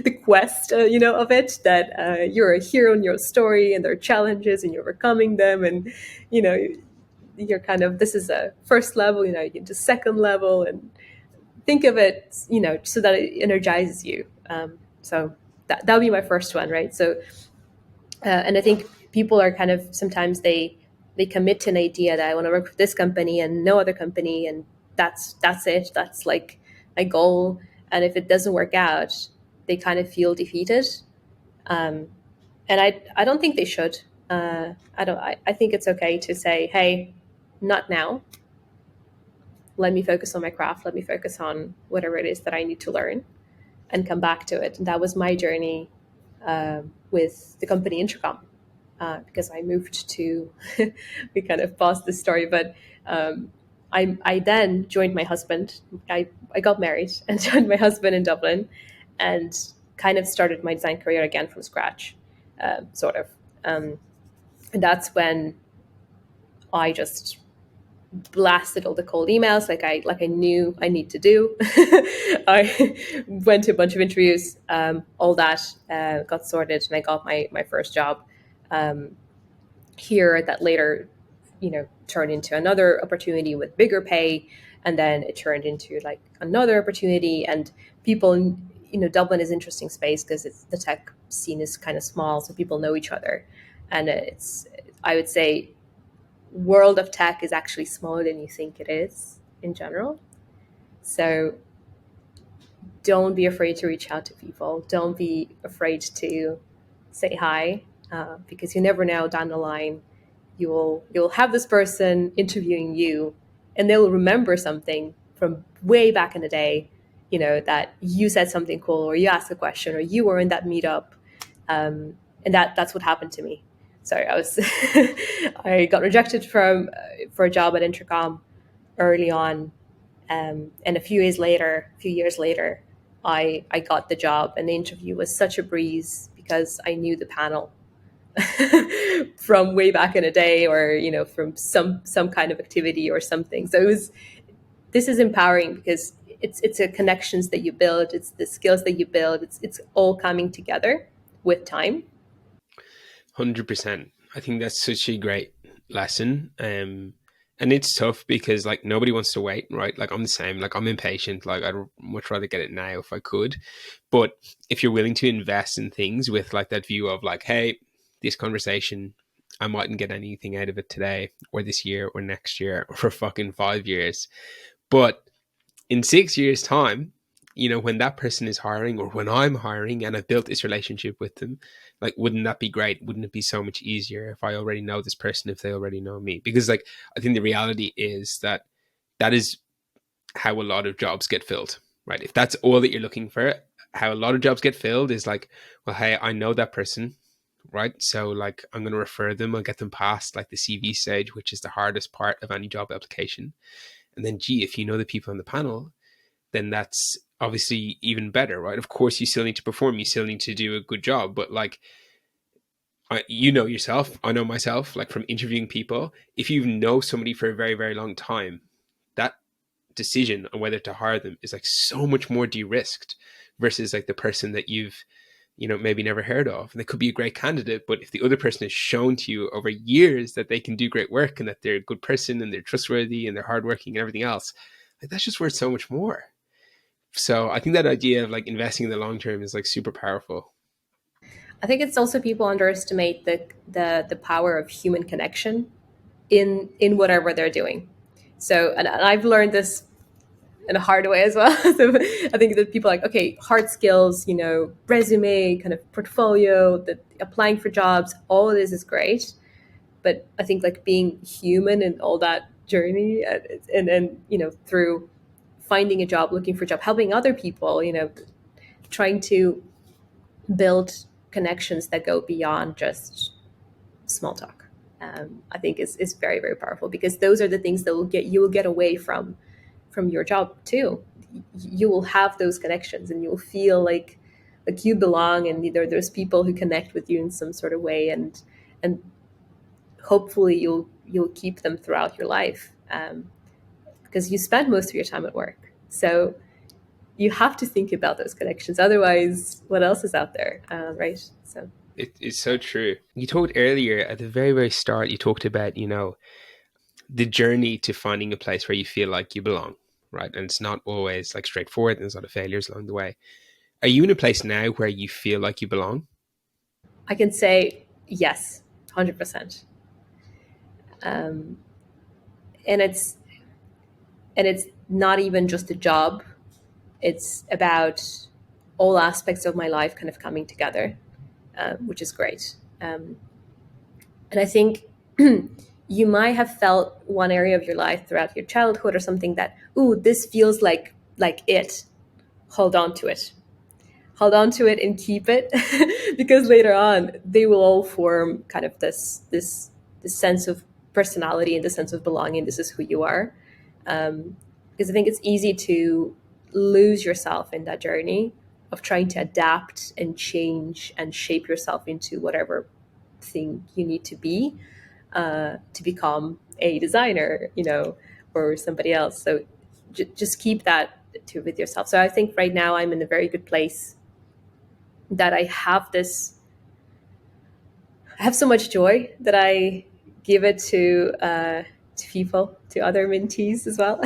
[SPEAKER 1] the quest, of it, that you're a hero in your story, and there are challenges and you're overcoming them, and you're kind of, this is a first level, you get to second level, and think of it, so that it energizes you. So that would be my first one, right? So and I think people are kind of, sometimes they commit to an idea that I want to work for this company and no other company, and that's it. That's like my goal. And if it doesn't work out, they kind of feel defeated. And I don't think they should. I think it's okay to say, hey, not now. Let me focus on my craft. Let me focus on whatever it is that I need to learn, and come back to it. And that was my journey. with the company Intercom, because I moved to, we kind of paused this story, but I then joined my husband. I got married and joined my husband in Dublin, and kind of started my design career again from scratch, sort of. And that's when I just blasted all the cold emails like I knew I need to do. I went to a bunch of interviews, all that got sorted, and I got my first job here that later, turned into another opportunity with bigger pay, and then it turned into like another opportunity. And people, Dublin is an interesting space because the tech scene is kind of small, so people know each other, and I would say world of tech is actually smaller than you think it is in general. So don't be afraid to reach out to people. Don't be afraid to say hi, because you never know, down the line you'll have this person interviewing you, and they'll remember something from way back in the day, that you said something cool, or you asked a question, or you were in that meetup, and that's what happened to me. So I got rejected for a job at Intercom early on, and a few years later, I got the job, and the interview was such a breeze because I knew the panel from way back in a day, or from some kind of activity or something. So this is empowering because it's the connections that you build, it's the skills that you build, it's all coming together with time.
[SPEAKER 3] 100%. I think that's such a great lesson. And it's tough because like nobody wants to wait, right? Like I'm the same, like I'm impatient, like I'd much rather get it now if I could. But if you're willing to invest in things with like that view of like, hey, this conversation, I mightn't get anything out of it today or this year or next year or for fucking 5 years. But in 6 years' time, when that person is hiring or when I'm hiring and I've built this relationship with them, like, wouldn't that be great? Wouldn't it be so much easier if I already know this person, if they already know me? Because like, I think the reality is that is how a lot of jobs get filled, right? If that's all that you're looking for, how a lot of jobs get filled is like, well, hey, I know that person, right? So like, I'm going to refer them. I'll get them past like the CV stage, which is the hardest part of any job application. And then, gee, if you know the people on the panel, then that's obviously even better, right? Of course, you still need to perform. You still need to do a good job. But like, you know yourself, I know myself, like from interviewing people, if you know somebody for a very, very long time, that decision on whether to hire them is like so much more de-risked versus like the person that you've, maybe never heard of. And they could be a great candidate, but if the other person has shown to you over years that they can do great work and that they're a good person and they're trustworthy and they're hardworking and everything else, like that's just worth so much more. So I think that idea of like investing in the long term is like super powerful.
[SPEAKER 1] I think it's also people underestimate the power of human connection in whatever they're doing. So, and I've learned this in a hard way as well. So I think that people are like, okay, hard skills, resume, kind of portfolio, that applying for jobs, all of this is great. But I think like being human and all that journey, and through finding a job, looking for a job, helping other people, trying to build connections that go beyond just small talk, I think is very, very powerful, because those are the things that you will get away from your job too. You will have those connections, and you'll feel like you belong, and there's people who connect with you in some sort of way, and hopefully you'll keep them throughout your life, because you spend most of your time at work. So you have to think about those connections. Otherwise, what else is out there, right? So
[SPEAKER 3] it's so true. You talked earlier at the very, very start, you talked about, the journey to finding a place where you feel like you belong, right? And it's not always like straightforward, and there's a lot of failures along the way. Are you in a place now where you feel like you belong?
[SPEAKER 1] I can say yes, 100%. And it's not even just a job. It's about all aspects of my life kind of coming together, which is great. And I think you might have felt one area of your life throughout your childhood or something that, ooh, this feels like it. Hold on to it. hold on to it and keep it because later on they will all form kind of this sense of personality and the sense of belonging. This is who you are. Because I think it's easy to lose yourself in that journey of trying to adapt and change and shape yourself into whatever thing you need to be to become a designer, or somebody else. So just keep that with yourself. So I think right now I'm in a very good place that I have so much joy that I give it to people, to other mentees as well.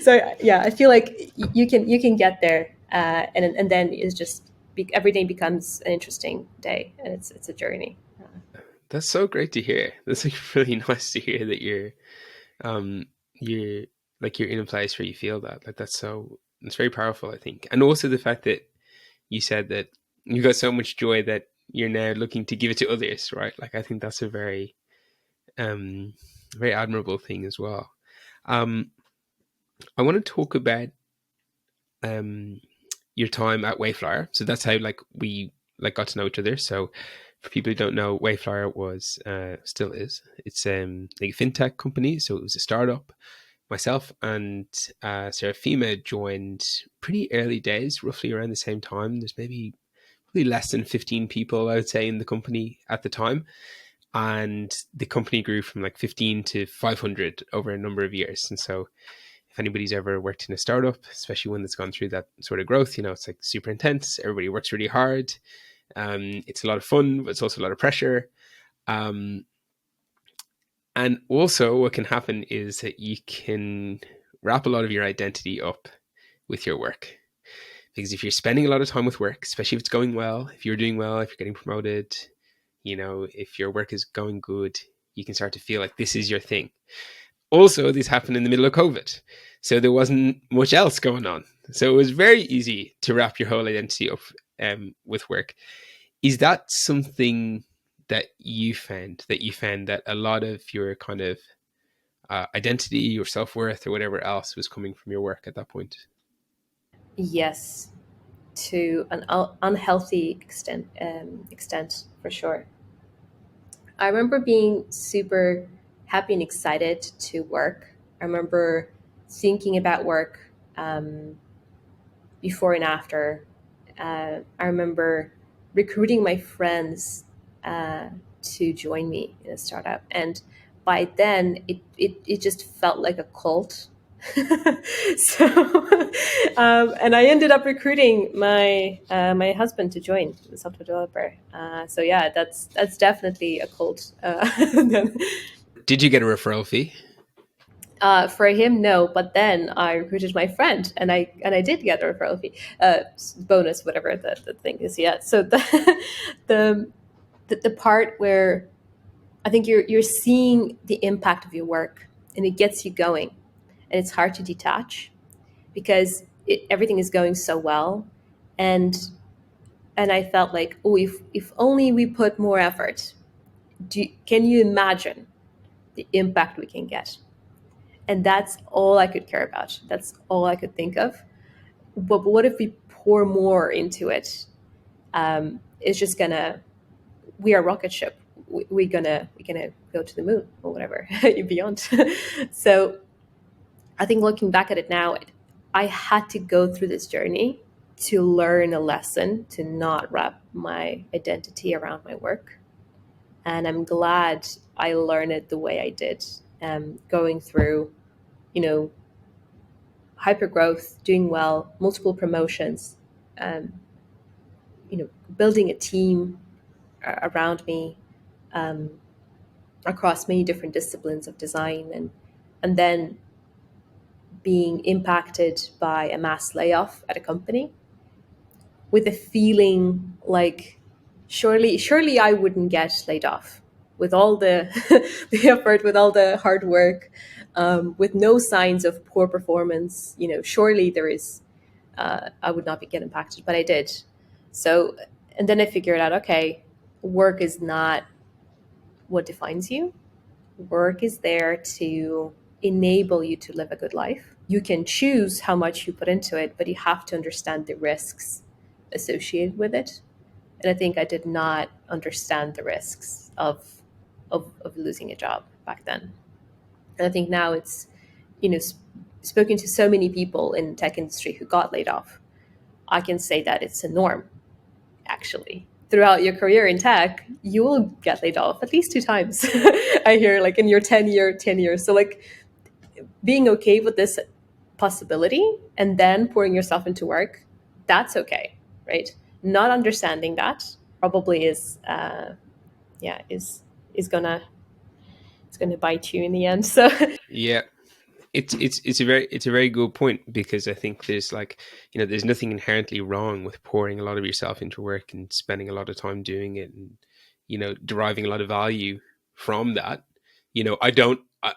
[SPEAKER 1] So yeah, I feel like you can get there, and then it's just every day becomes an interesting day, and it's a journey.
[SPEAKER 3] That's so great to hear. That's like really nice to hear that you're like you're in a place where you feel that. Like it's very powerful, I think. And also the fact that you said that you got so much joy that you're now looking to give it to others, right? Like I think that's a very very admirable thing as well. I want to talk about your time at Wayflyer. So that's how like we like got to know each other. So for people who don't know, Wayflyer was still is. It's like a fintech company. So it was a startup. Myself and Serafima joined pretty early days, roughly around the same time. There's maybe less than 15 people, I would say, in the company at the time. And the company grew from like 15 to 500 over a number of years. And so if anybody's ever worked in a startup, especially one that's gone through that sort of growth, it's like super intense. Everybody works really hard. It's a lot of fun, but it's also a lot of pressure. And also what can happen is that you can wrap a lot of your identity up with your work. Because if you're spending a lot of time with work, especially if it's going well, if you're doing well, if you're getting promoted, if your work is going good, you can start to feel like this is your thing. Also, this happened in the middle of COVID. So there wasn't much else going on. So it was very easy to wrap your whole identity up with work. Is that something that you found that a lot of your kind of identity or self-worth or whatever else was coming from your work at that point?
[SPEAKER 1] Yes, to an unhealthy extent for sure. I remember being super happy and excited to work. I remember thinking about work before and after. I remember recruiting my friends to join me in a startup. And by then, it just felt like a cult. So, and I ended up recruiting my husband to join, the software developer. So yeah, that's definitely a cult.
[SPEAKER 3] Did you get a referral fee?
[SPEAKER 1] For him, no. But then I recruited my friend, and I did get a referral fee, bonus, whatever the thing is. Yeah. So the part where I think you're seeing the impact of your work, and it gets you going, and it's hard to detach because everything is going so well, and I felt like, oh, if only we put more effort, can you imagine the impact we can get? And that's all I could care about. That's all I could think of. But what if we pour more into it? It's just we are a rocket ship. We're gonna go to the moon or whatever beyond. So I think looking back at it now, I had to go through this journey to learn a lesson to not wrap my identity around my work. And I'm glad I learned it the way I did, going through, hyper growth, doing well, multiple promotions, um, building a team around me across many different disciplines of design, and then being impacted by a mass layoff at a company with a feeling like surely I wouldn't get laid off with all the the effort, with all the hard work, with no signs of poor performance. Surely there is. I would not get impacted, but I did. So, and then I figured out, okay, work is not what defines you. Work is there to enable you to live a good life. You can choose how much you put into it, but you have to understand the risks associated with it. And I think I did not understand the risks of losing a job back then. And I think now it's, spoken to so many people in tech industry who got laid off. I can say that it's a norm, actually. Throughout your career in tech, you will get laid off at least 2 times. I hear, like, in your 10 years. So, like, being okay with this possibility and then pouring yourself into work, that's okay, right? Not understanding that probably is gonna bite you in the end. So
[SPEAKER 3] Yeah, it's a very good point, because I think there's, like, there's nothing inherently wrong with pouring a lot of yourself into work and spending a lot of time doing it, and deriving a lot of value from that.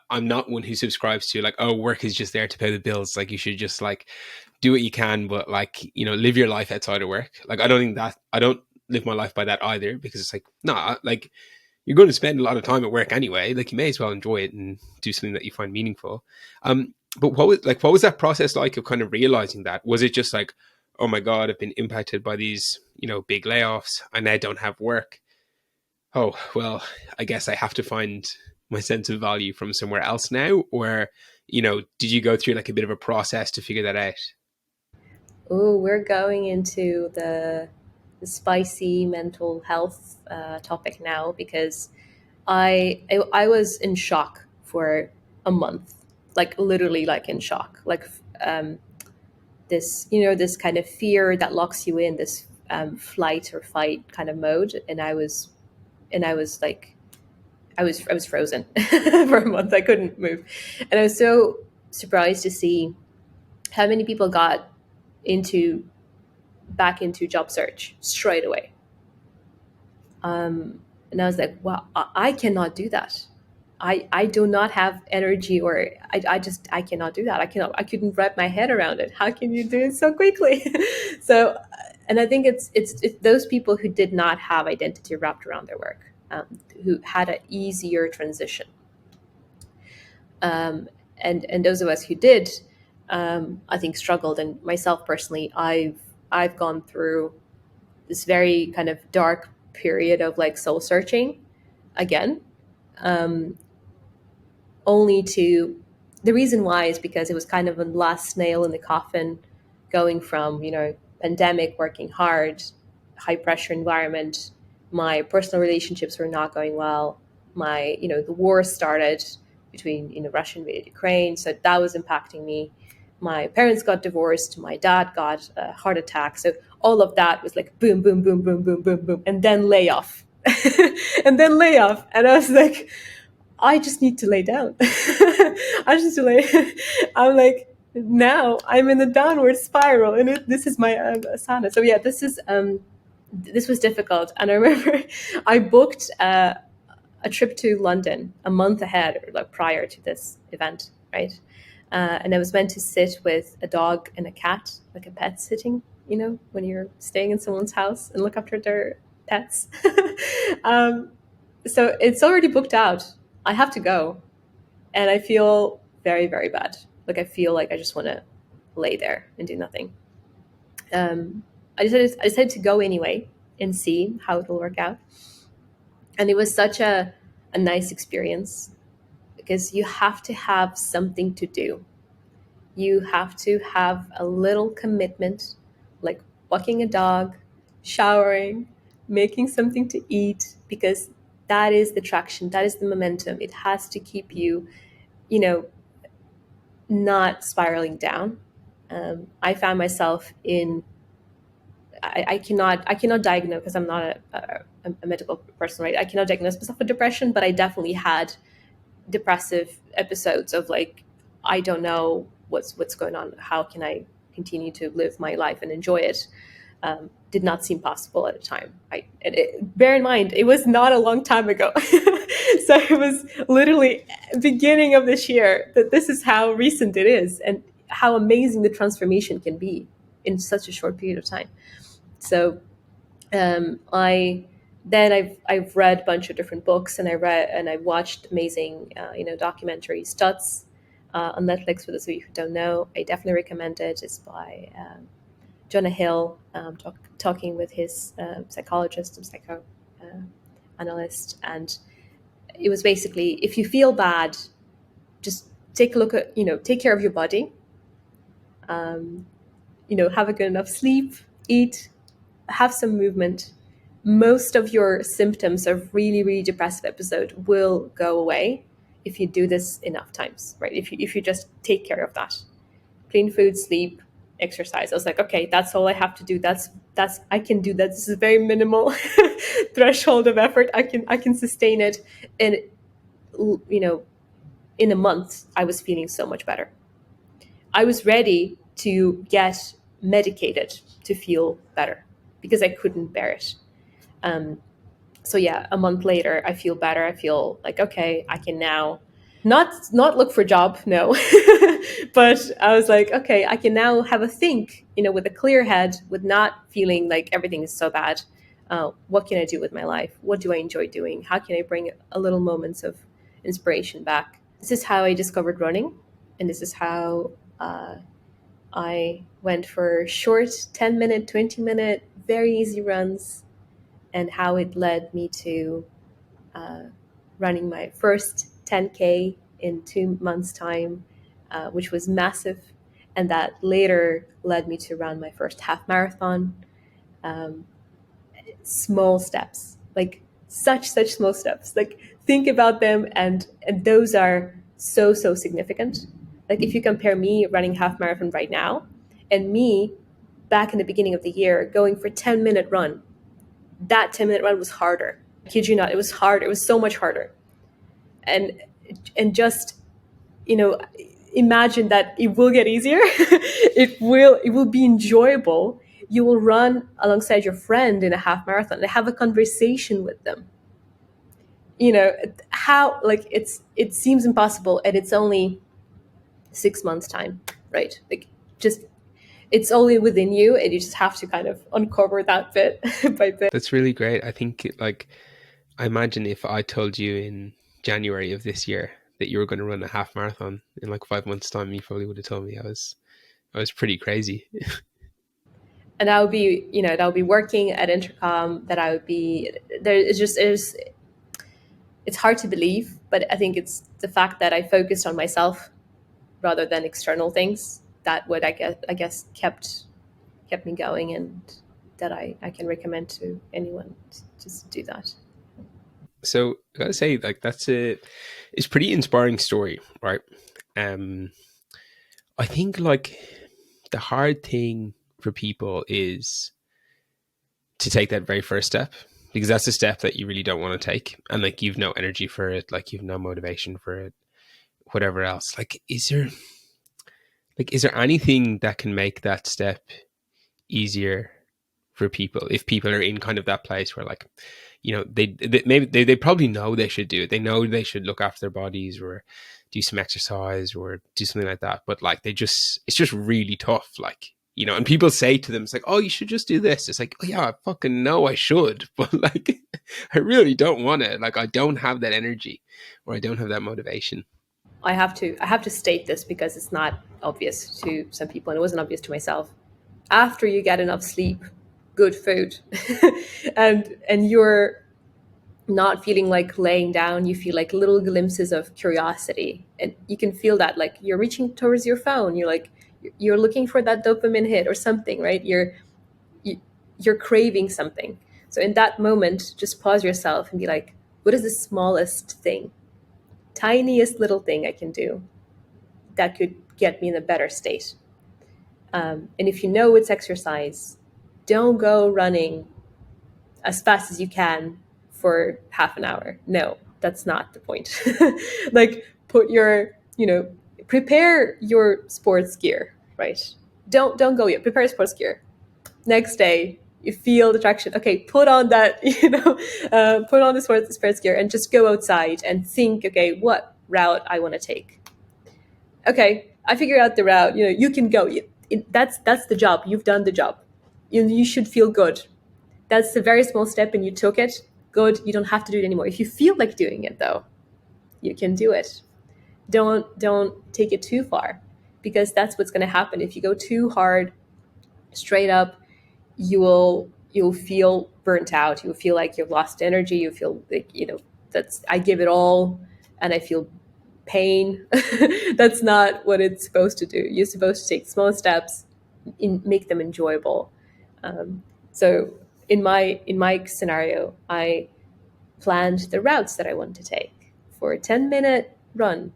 [SPEAKER 3] I'm not one who subscribes to, like, oh, work is just there to pay the bills. Like, you should just, like, do what you can, but, like, live your life outside of work. Like, I don't live my life by that either, because it's like, nah, like, you're going to spend a lot of time at work anyway. Like, you may as well enjoy it and do something that you find meaningful. But what was that process like of kind of realizing that? Was it just like, oh my God, I've been impacted by these, big layoffs. I now don't have work. Oh, well, I guess I have to find my sense of value from somewhere else now. Or, did you go through, like, a bit of a process to figure that out?
[SPEAKER 1] oh, we're going into the spicy mental health topic now, because I was in shock for a month, like literally, like in shock, like this this kind of fear that locks you in this flight or fight kind of mode, and I was like, I was frozen for a month. I couldn't move, and I was so surprised to see how many people got into back into job search straight away. And I was like, wow, I cannot do that. I do not have energy, or I cannot do that. I couldn't wrap my head around it. How can you do it so quickly? So, and I think it's those people who did not have identity wrapped around their work, who had an easier transition. And those of us who did, I think struggled. And myself personally, I've gone through this very kind of dark period of, like, soul searching again, only to, the reason why is because it was kind of a last nail in the coffin, going from pandemic, working hard, high pressure environment. My personal relationships were not going well. My the war started between Russia invaded Ukraine, so that was impacting me. My parents got divorced. My dad got a heart attack. So all of that was like boom, boom, boom, boom, boom, boom, boom, and then layoff, and then layoff, and I was like, I just need to lay down. I just need to lay. I'm like, now I'm in a downward spiral, and this is my asana. So yeah, this was difficult, and I remember I booked a trip to London a month ahead, or like prior to this event, right? And I was meant to sit with a dog and a cat, like a pet sitting, when you're staying in someone's house and look after their pets. So it's already booked out. I have to go. And I feel very, very bad. Like, I feel like I just want to lay there and do nothing. I decided to go anyway and see how it will work out. And it was such a nice experience, because you have to have something to do. You have to have a little commitment, like walking a dog, showering, making something to eat, because that is the traction, that is the momentum. It has to keep you, not spiraling down. I found myself in, I cannot diagnose, because I'm not a medical person, right? I cannot diagnose myself with depression, but I definitely had depressive episodes of, like, I don't know what's going on. How can I continue to live my life and enjoy it? Did not seem possible at the time. Bear in mind, it was not a long time ago. So it was literally beginning of this year that this is how recent it is, and how amazing the transformation can be in such a short period of time. So I've read a bunch of different books, and I watched amazing documentary Stutz on Netflix. For those of you who don't know, I definitely recommend it. It's by Jonah Hill talking with his psychologist and psychoanalyst, and it was basically, if you feel bad, just take a look at, take care of your body, have a good enough sleep, eat, have some movement. Most of your symptoms of really, really depressive episode will go away if you do this enough times, right? If you just take care of that. Clean food, sleep, exercise. I was like, okay, that's all I have to do. That's I can do that. This is a very minimal threshold of effort. I can sustain it. And in a month, I was feeling so much better. I was ready to get medicated to feel better because I couldn't bear it. So yeah, a month later, I feel better. I feel like, okay, I can now not look for a job, no. But I was like, okay, I can now have a think, with a clear head, with not feeling like everything is so bad. What can I do with my life? What do I enjoy doing? How can I bring a little moments of inspiration back? This is how I discovered running. And this is how I went for short 10-minute, 20-minute, very easy runs, and how it led me to running my first 10K in 2 months' time, which was massive. And that later led me to run my first half marathon. Small steps, like such small steps. Like, think about them, and those are so significant. Like, if you compare me running half marathon right now and me back in the beginning of the year going for 10-minute run, that 10-minute run was harder. I kid you not, it was hard. It was so much harder. And just, imagine that it will get easier. it will be enjoyable. You will run alongside your friend in a half marathon and have a conversation with them. How, like, it seems impossible, and it's only 6 months time, right? Like, just, it's only within you, and you just have to kind of uncover that bit by bit.
[SPEAKER 3] That's really great. I think, like, I imagine if I told you in January of this year that you were going to run a half marathon in like 5 months' time, you probably would have told me I was pretty crazy.
[SPEAKER 1] And I would be, that I would be working at Intercom, that I would be there. It's hard to believe, but I think it's the fact that I focused on myself rather than external things that would, I guess kept me going, and that I can recommend to anyone to just do that.
[SPEAKER 3] So I gotta say, like, it's a pretty inspiring story, right? I think, like, the hard thing for people is to take that very first step, because that's a step that you really don't want to take, and like, you've no energy for it, like, you've no motivation for it, whatever else. Like, is there anything that can make that step easier for people, if people are in kind of that place where, like, they probably know they should do it, they know they should look after their bodies or do some exercise or do something like that, but like, it's just really tough, like, and people say to them, it's like, oh, you should just do this. It's like, oh yeah, I fucking know I should, but like, I really don't want to. Like, I don't have that energy, or I don't have that motivation.
[SPEAKER 1] I have to state this because it's not obvious to some people, and it wasn't obvious to myself. After you get enough sleep, good food, and you're not feeling like laying down, you feel like little glimpses of curiosity, and you can feel that, like, you're reaching towards your phone, you're looking for that dopamine hit or something, right? You're craving something. So in that moment, just pause yourself and be like, what is the smallest thing, tiniest little thing I can do that could get me in a better state? And if you know it's exercise, don't go running as fast as you can for half an hour. No, that's not the point. Like, prepare your sports gear, right? Don't go yet. Prepare sports gear. Next day, you feel the traction. Okay, put on that, put on the sports gear and just go outside and think, okay, what route I want to take. Okay, I figured out the route. You can go. That's the job. You've done the job. You should feel good. That's a very small step, and you took it. Good. You don't have to do it anymore. If you feel like doing it, though, you can do it. Don't take it too far, because that's what's going to happen. If you go too hard, straight up, you'll feel burnt out. You'll feel like you've lost energy. You feel like, that's, I give it all and I feel pain. That's not what it's supposed to do. You're supposed to take small steps, make them enjoyable. So in my scenario, I planned the routes that I want to take for a 10-minute run.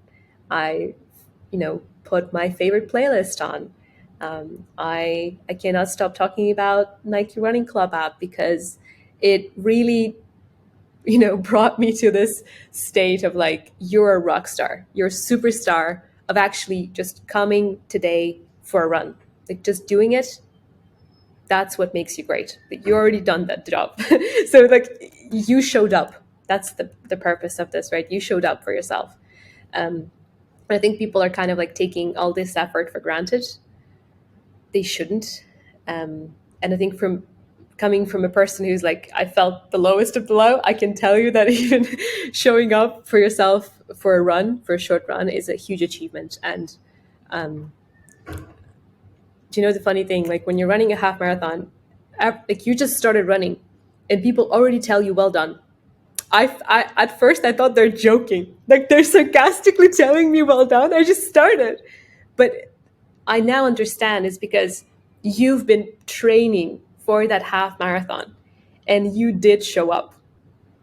[SPEAKER 1] I, put my favorite playlist on. I cannot stop talking about Nike Running Club app because it really, brought me to this state of like, you're a rock star, you're a superstar of actually just coming today for a run, like just doing it. That's what makes you great. Like, you already done that job. So like, you showed up. That's the purpose of this, right? You showed up for yourself. I think people are kind of like taking all this effort for granted. They shouldn't. And I think coming from a person who's like, I felt the lowest of the low, I can tell you that even showing up for yourself for a run, for a short run, is a huge achievement. And do you know the funny thing? Like when you're running a half marathon, like you just started running, and people already tell you, "Well done." I at first I thought they're joking, like they're sarcastically telling me, "Well done." I just started, but I now understand it's because you've been training for that half marathon, and you did show up.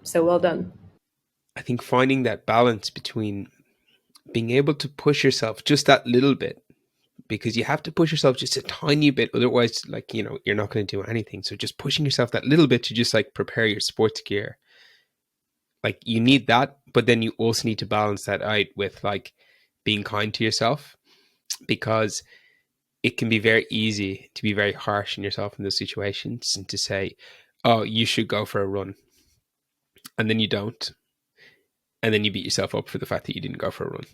[SPEAKER 1] So well done.
[SPEAKER 3] I think finding that balance between being able to push yourself just that little bit, because you have to push yourself just a tiny bit, otherwise, like, you're not going to do anything. So just pushing yourself that little bit to just like prepare your sports gear, like you need that, but then you also need to balance that out with like being kind to yourself, because it can be very easy to be very harsh on yourself in those situations and to say, oh, you should go for a run, and then you don't, and then you beat yourself up for the fact that you didn't go for a run,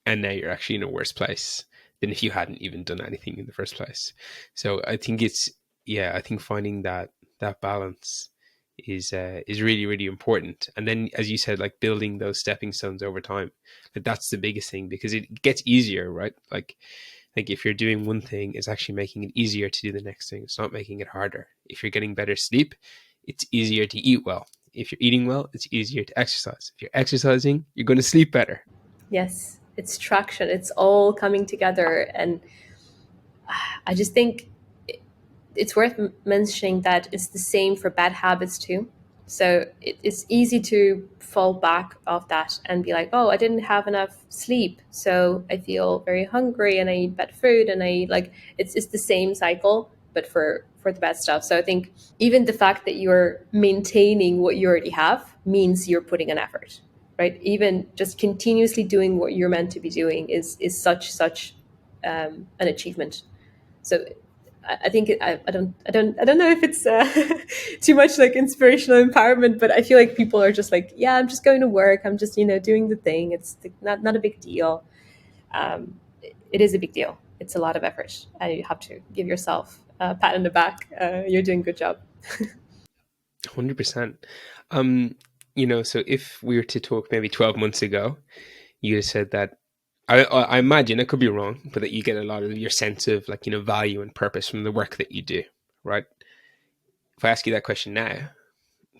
[SPEAKER 3] and now you're actually in a worse place than if you hadn't even done anything in the first place. So I think I think finding that balance is really, really important. And then, as you said, like building those stepping stones over time, like that's the biggest thing, because it gets easier, right? Like if you're doing one thing, it's actually making it easier to do the next thing. It's not making it harder. If you're getting better sleep, it's easier to eat well. If you're eating well, it's easier to exercise. If you're exercising, you're going to sleep better.
[SPEAKER 1] Yes, it's traction. It's all coming together, and I just think it's worth mentioning that it's the same for bad habits too. So it's easy to fall back off that and be like, oh, I didn't have enough sleep, so I feel very hungry and I eat bad food, and I like, it's the same cycle, but for the bad stuff. So I think even the fact that you're maintaining what you already have means you're putting an effort, right? Even just continuously doing what you're meant to be doing is such an achievement. So I think I don't know if it's too much like inspirational empowerment, but I feel like people are just like, yeah, I'm just going to work. I'm just doing the thing. It's not a big deal. It is a big deal. It's a lot of effort, and you have to give yourself a pat on the back. You're doing a good job.
[SPEAKER 3] 100%. So if we were to talk maybe 12 months ago, you said that, I imagine, I could be wrong, but that you get a lot of your sense of like, value and purpose from the work that you do, right? If I ask you that question now,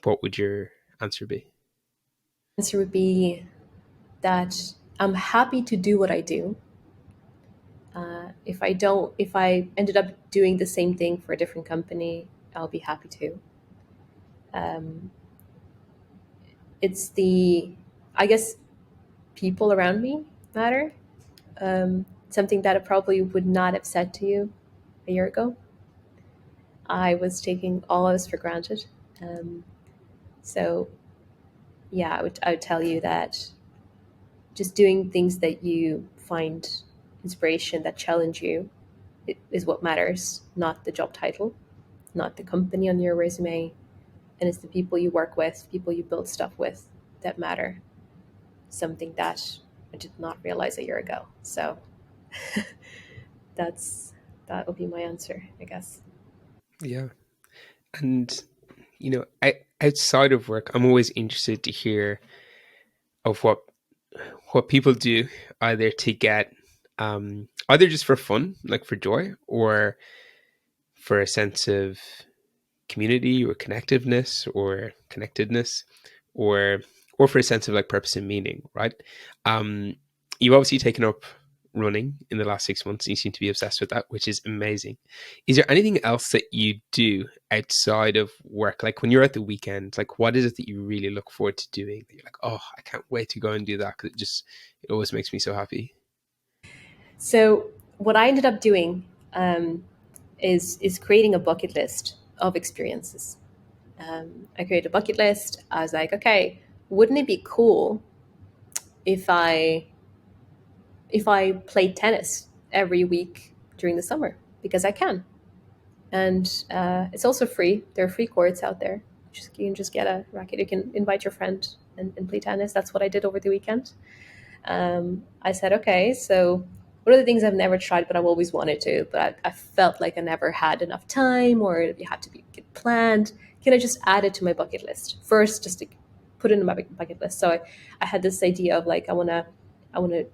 [SPEAKER 3] what would your answer be?
[SPEAKER 1] Answer would be that I'm happy to do what I do. If I ended up doing the same thing for a different company, I'll be happy to. It's I guess, people around me matter. Something that I probably would not have said to you a year ago. I was taking all of this for granted. So, yeah, I would tell you that just doing things that you find inspiration, that challenge you, is what matters, not the job title, not the company on your resume. And it's the people you work with, people you build stuff with, that matter. Something that I did not realize a year ago. So that would be my answer, I guess.
[SPEAKER 3] Yeah. And, outside of work, I'm always interested to hear of what people do, either to get, either just for fun, like for joy, or for a sense of community or connectiveness or connectedness, or for a sense of like purpose and meaning, right? You've obviously taken up running in the last 6 months, and you seem to be obsessed with that, which is amazing. Is there anything else that you do outside of work, like when you're at the weekend? Like, what is it that you really look forward to doing that you're like, oh, I can't wait to go and do that, because it always makes me so happy?
[SPEAKER 1] So what I ended up doing is creating a bucket list of experiences. I created a bucket list. I was like, okay, wouldn't it be cool if I played tennis every week during the summer, because I can, and it's also free. There are free courts out there. You can just get a racket. You can invite your friend and play tennis. That's what I did over the weekend. I said, okay, so what are the things I've never tried but I've always wanted to, but I felt like I never had enough time, or you had to get planned. Can I just add it to my bucket list first, just to put it in my bucket list? So I had this idea of like, I want to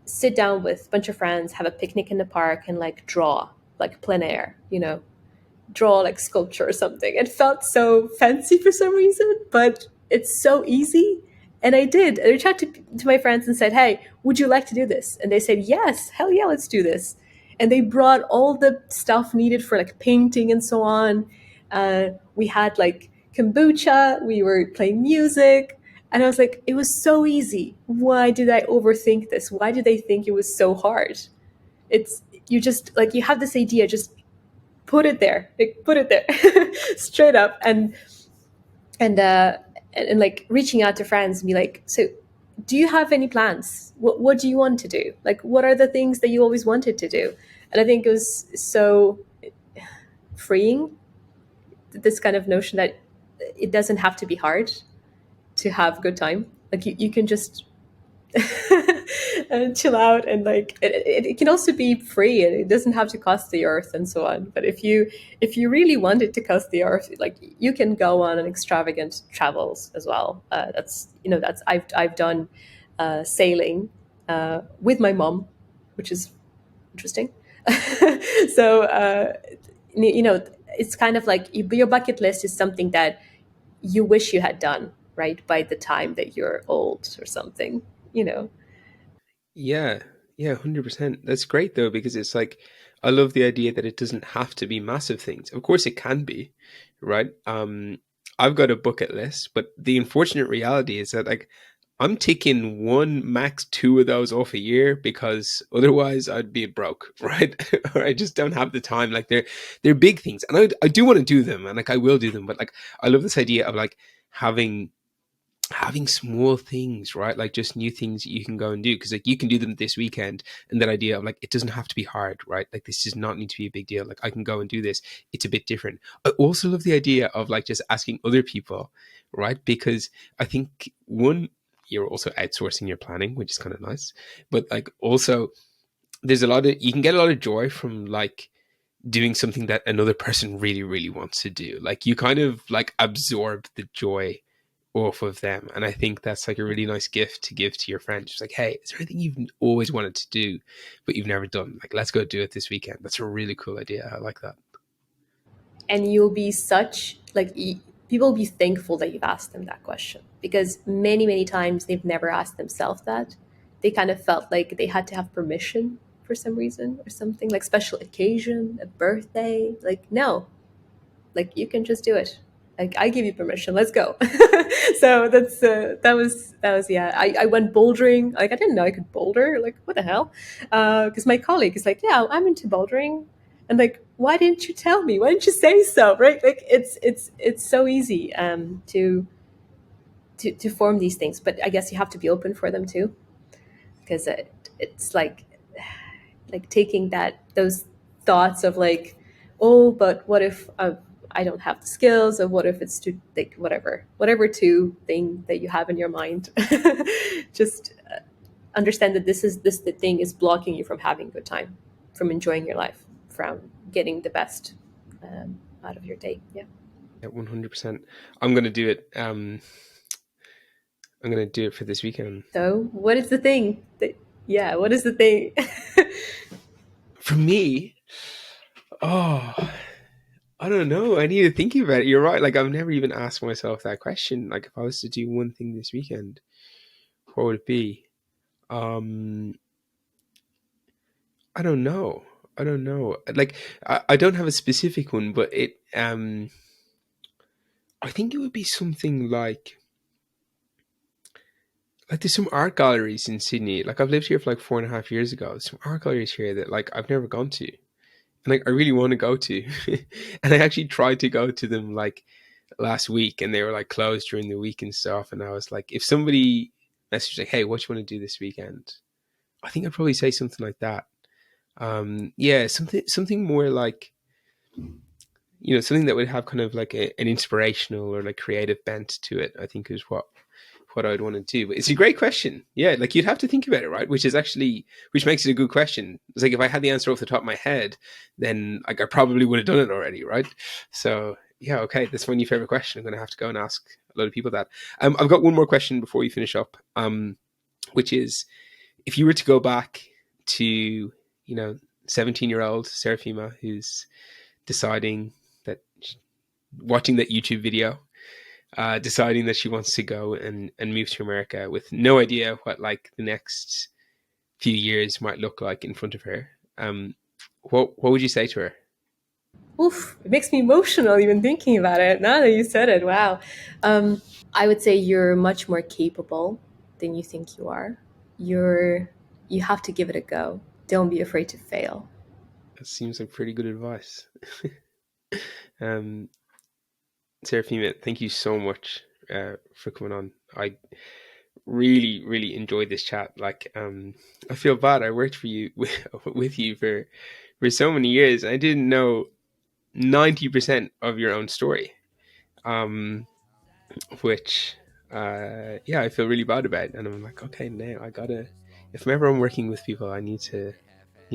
[SPEAKER 1] sit down with a bunch of friends, have a picnic in the park, and like draw, like plein air, draw like sculpture or something. It felt so fancy for some reason, but it's so easy. And I did. I reached out to my friends and said, hey, would you like to do this? And they said, yes, hell yeah, let's do this. And they brought all the stuff needed for like painting and so on. We had like kombucha, we were playing music. And I was like, it was so easy. Why did I overthink this? Why did they think it was so hard? You just like, you have this idea, just put it there, straight up. And like reaching out to friends and be like, so do you have any plans? What do you want to do? Like, what are the things that you always wanted to do? And I think it was so freeing, this kind of notion that it doesn't have to be hard to have a good time. Like you can just and chill out, and like it can also be free, and it doesn't have to cost the earth and so on. But if you really want it to cost the earth, like you can go on an extravagant travels as well. I've done sailing with my mom, which is interesting. So it's kind of like your bucket list is something that you wish you had done, right, by the time that you're old or something.
[SPEAKER 3] Yeah, yeah, 100%. That's great though, because it's like, I love the idea that it doesn't have to be massive things. Of course it can be, right? I've got a bucket list, but the unfortunate reality is that like I'm taking one, max two of those off a year, because otherwise I'd be broke, right? Or I just don't have the time. Like they're big things, and I do want to do them, and like I will do them, but like I love this idea of like having small things, right? Like just new things that you can go and do, because like you can do them this weekend. And that idea of like, it doesn't have to be hard, right? Like this does not need to be a big deal. Like I can go and do this. It's a bit different. I also love the idea of like just asking other people, right? Because I think one, you're also outsourcing your planning, which is kind of nice. But like also you can get a lot of joy from like doing something that another person really, really wants to do. Like you kind of like absorb the joy off of them. And I think that's like a really nice gift to give to your friend. Just like, hey, is there anything you've always wanted to do, but you've never done? Like, let's go do it this weekend. That's a really cool idea. I like that.
[SPEAKER 1] And you'll be such like people will be thankful that you've asked them that question, because many times they've never asked themselves that. They kind of felt like they had to have permission for some reason or something, like special occasion, a birthday. Like no, like you can just do it. Like I give you permission, let's go. So that was yeah. I went bouldering. Like I didn't know I could boulder. Like what the hell? Because my colleague is like, yeah, I'm into bouldering. And like, why didn't you tell me? Why didn't you say so? Right? Like it's so easy to form these things, but I guess you have to be open for them too, because it's like taking those thoughts of like, oh, but what if I don't have the skills, or what if it's too like whatever to thing that you have in your mind. Just understand that the thing is blocking you from having a good time, from enjoying your life, from getting the best out of your day. Yeah.
[SPEAKER 3] Yeah, 100%. I'm gonna do it. I'm gonna do it for this weekend.
[SPEAKER 1] So what is the thing yeah, what is the thing?
[SPEAKER 3] For me, oh, I don't know. I need to think about it. You're right. Like I've never even asked myself that question. Like if I was to do one thing this weekend, what would it be? Um, I don't know. I don't know. Like I don't have a specific one, but I think it would be something like there's some art galleries in Sydney. Like I've lived here for like 4.5 years ago. There's some art galleries here that like I've never gone to. And like I really want to go to. And I actually tried to go to them like last week and they were like closed during the week and stuff. And I was like, if somebody messaged like, hey, what do you want to do this weekend? I think I'd probably say something like that. Yeah, something more like, something that would have kind of like an inspirational or like creative bent to it, I think is what I'd want to do. But it's a great question. Yeah, like you'd have to think about it, right? Which makes it a good question. It's like if I had the answer off the top of my head, then like I probably would have done it already, right? So yeah, okay, that's my new favorite question. I'm going to have to go and ask a lot of people that. I've got one more question before we finish up, which is if you were to go back to 17-year-old Serafima who's deciding that watching that YouTube video, deciding that she wants to go and move to America with no idea what like the next few years might look like in front of her. What would you say to her?
[SPEAKER 1] Oof, it makes me emotional even thinking about it. Now that you said it, wow. I would say you're much more capable than you think you are. You have to give it a go. Don't be afraid to fail.
[SPEAKER 3] That seems like pretty good advice. Serafima, thank you so much for coming on. I really, really enjoyed this chat. Like, I feel bad. I worked for you with you for so many years. I didn't know 90% of your own story, which yeah, I feel really bad about. And I'm like, okay, now I gotta. If ever I'm working with people, I need to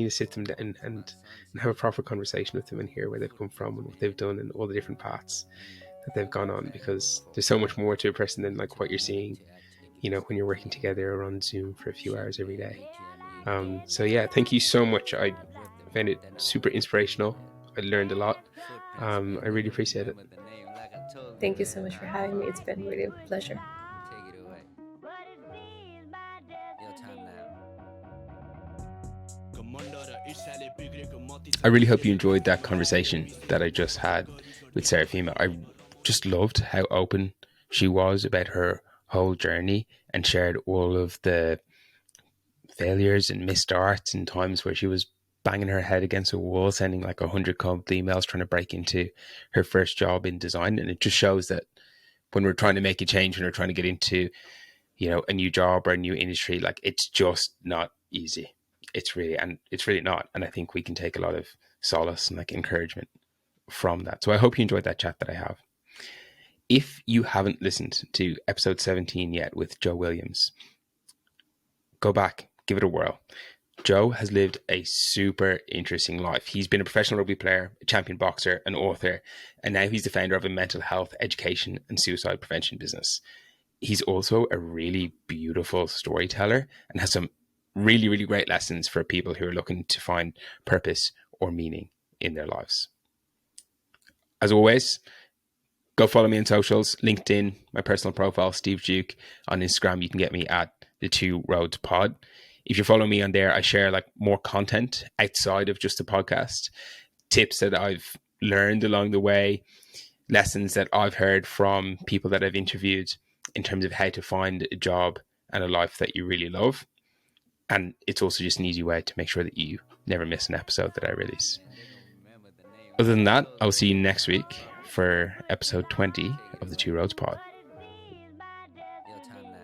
[SPEAKER 3] sit them down and have a proper conversation with them and hear where they've come from and what they've done and all the different paths that they've gone on, because there's so much more to a person than like what you're seeing, when you're working together or on Zoom for a few hours every day. So yeah, thank you so much. I found it super inspirational. I learned a lot. I really appreciate it.
[SPEAKER 1] Thank you so much for having me. It's been really a pleasure.
[SPEAKER 2] Take it away. Your time now.
[SPEAKER 3] I really hope you enjoyed that conversation that I just had with Serafima. I just loved how open she was about her whole journey and shared all of the failures and missed starts and times where she was banging her head against a wall, sending like 100 cold emails trying to break into her first job in design. And it just shows that when we're trying to make a change, when we're trying to get into, a new job or a new industry, like it's just not easy. It's really not. And I think we can take a lot of solace and like encouragement from that. So I hope you enjoyed that chat that I have. If you haven't listened to episode 17 yet with Joe Williams, go back, give it a whirl. Joe has lived a super interesting life. He's been a professional rugby player, a champion boxer, an author, and now he's the founder of a mental health, education, and suicide prevention business. He's also a really beautiful storyteller and has some really, really great lessons for people who are looking to find purpose or meaning in their lives. As always, go follow me on socials, LinkedIn, my personal profile, Steve Duke. On Instagram, you can get me at the Two Roads Pod. If you follow me on there, I share like more content outside of just the podcast, tips that I've learned along the way, lessons that I've heard from people that I've interviewed in terms of how to find a job and a life that you really love. And it's also just an easy way to make sure that you never miss an episode that I release. Other than that, I'll see you next week for episode 20 of the Two Roads Pod.
[SPEAKER 2] Your time now.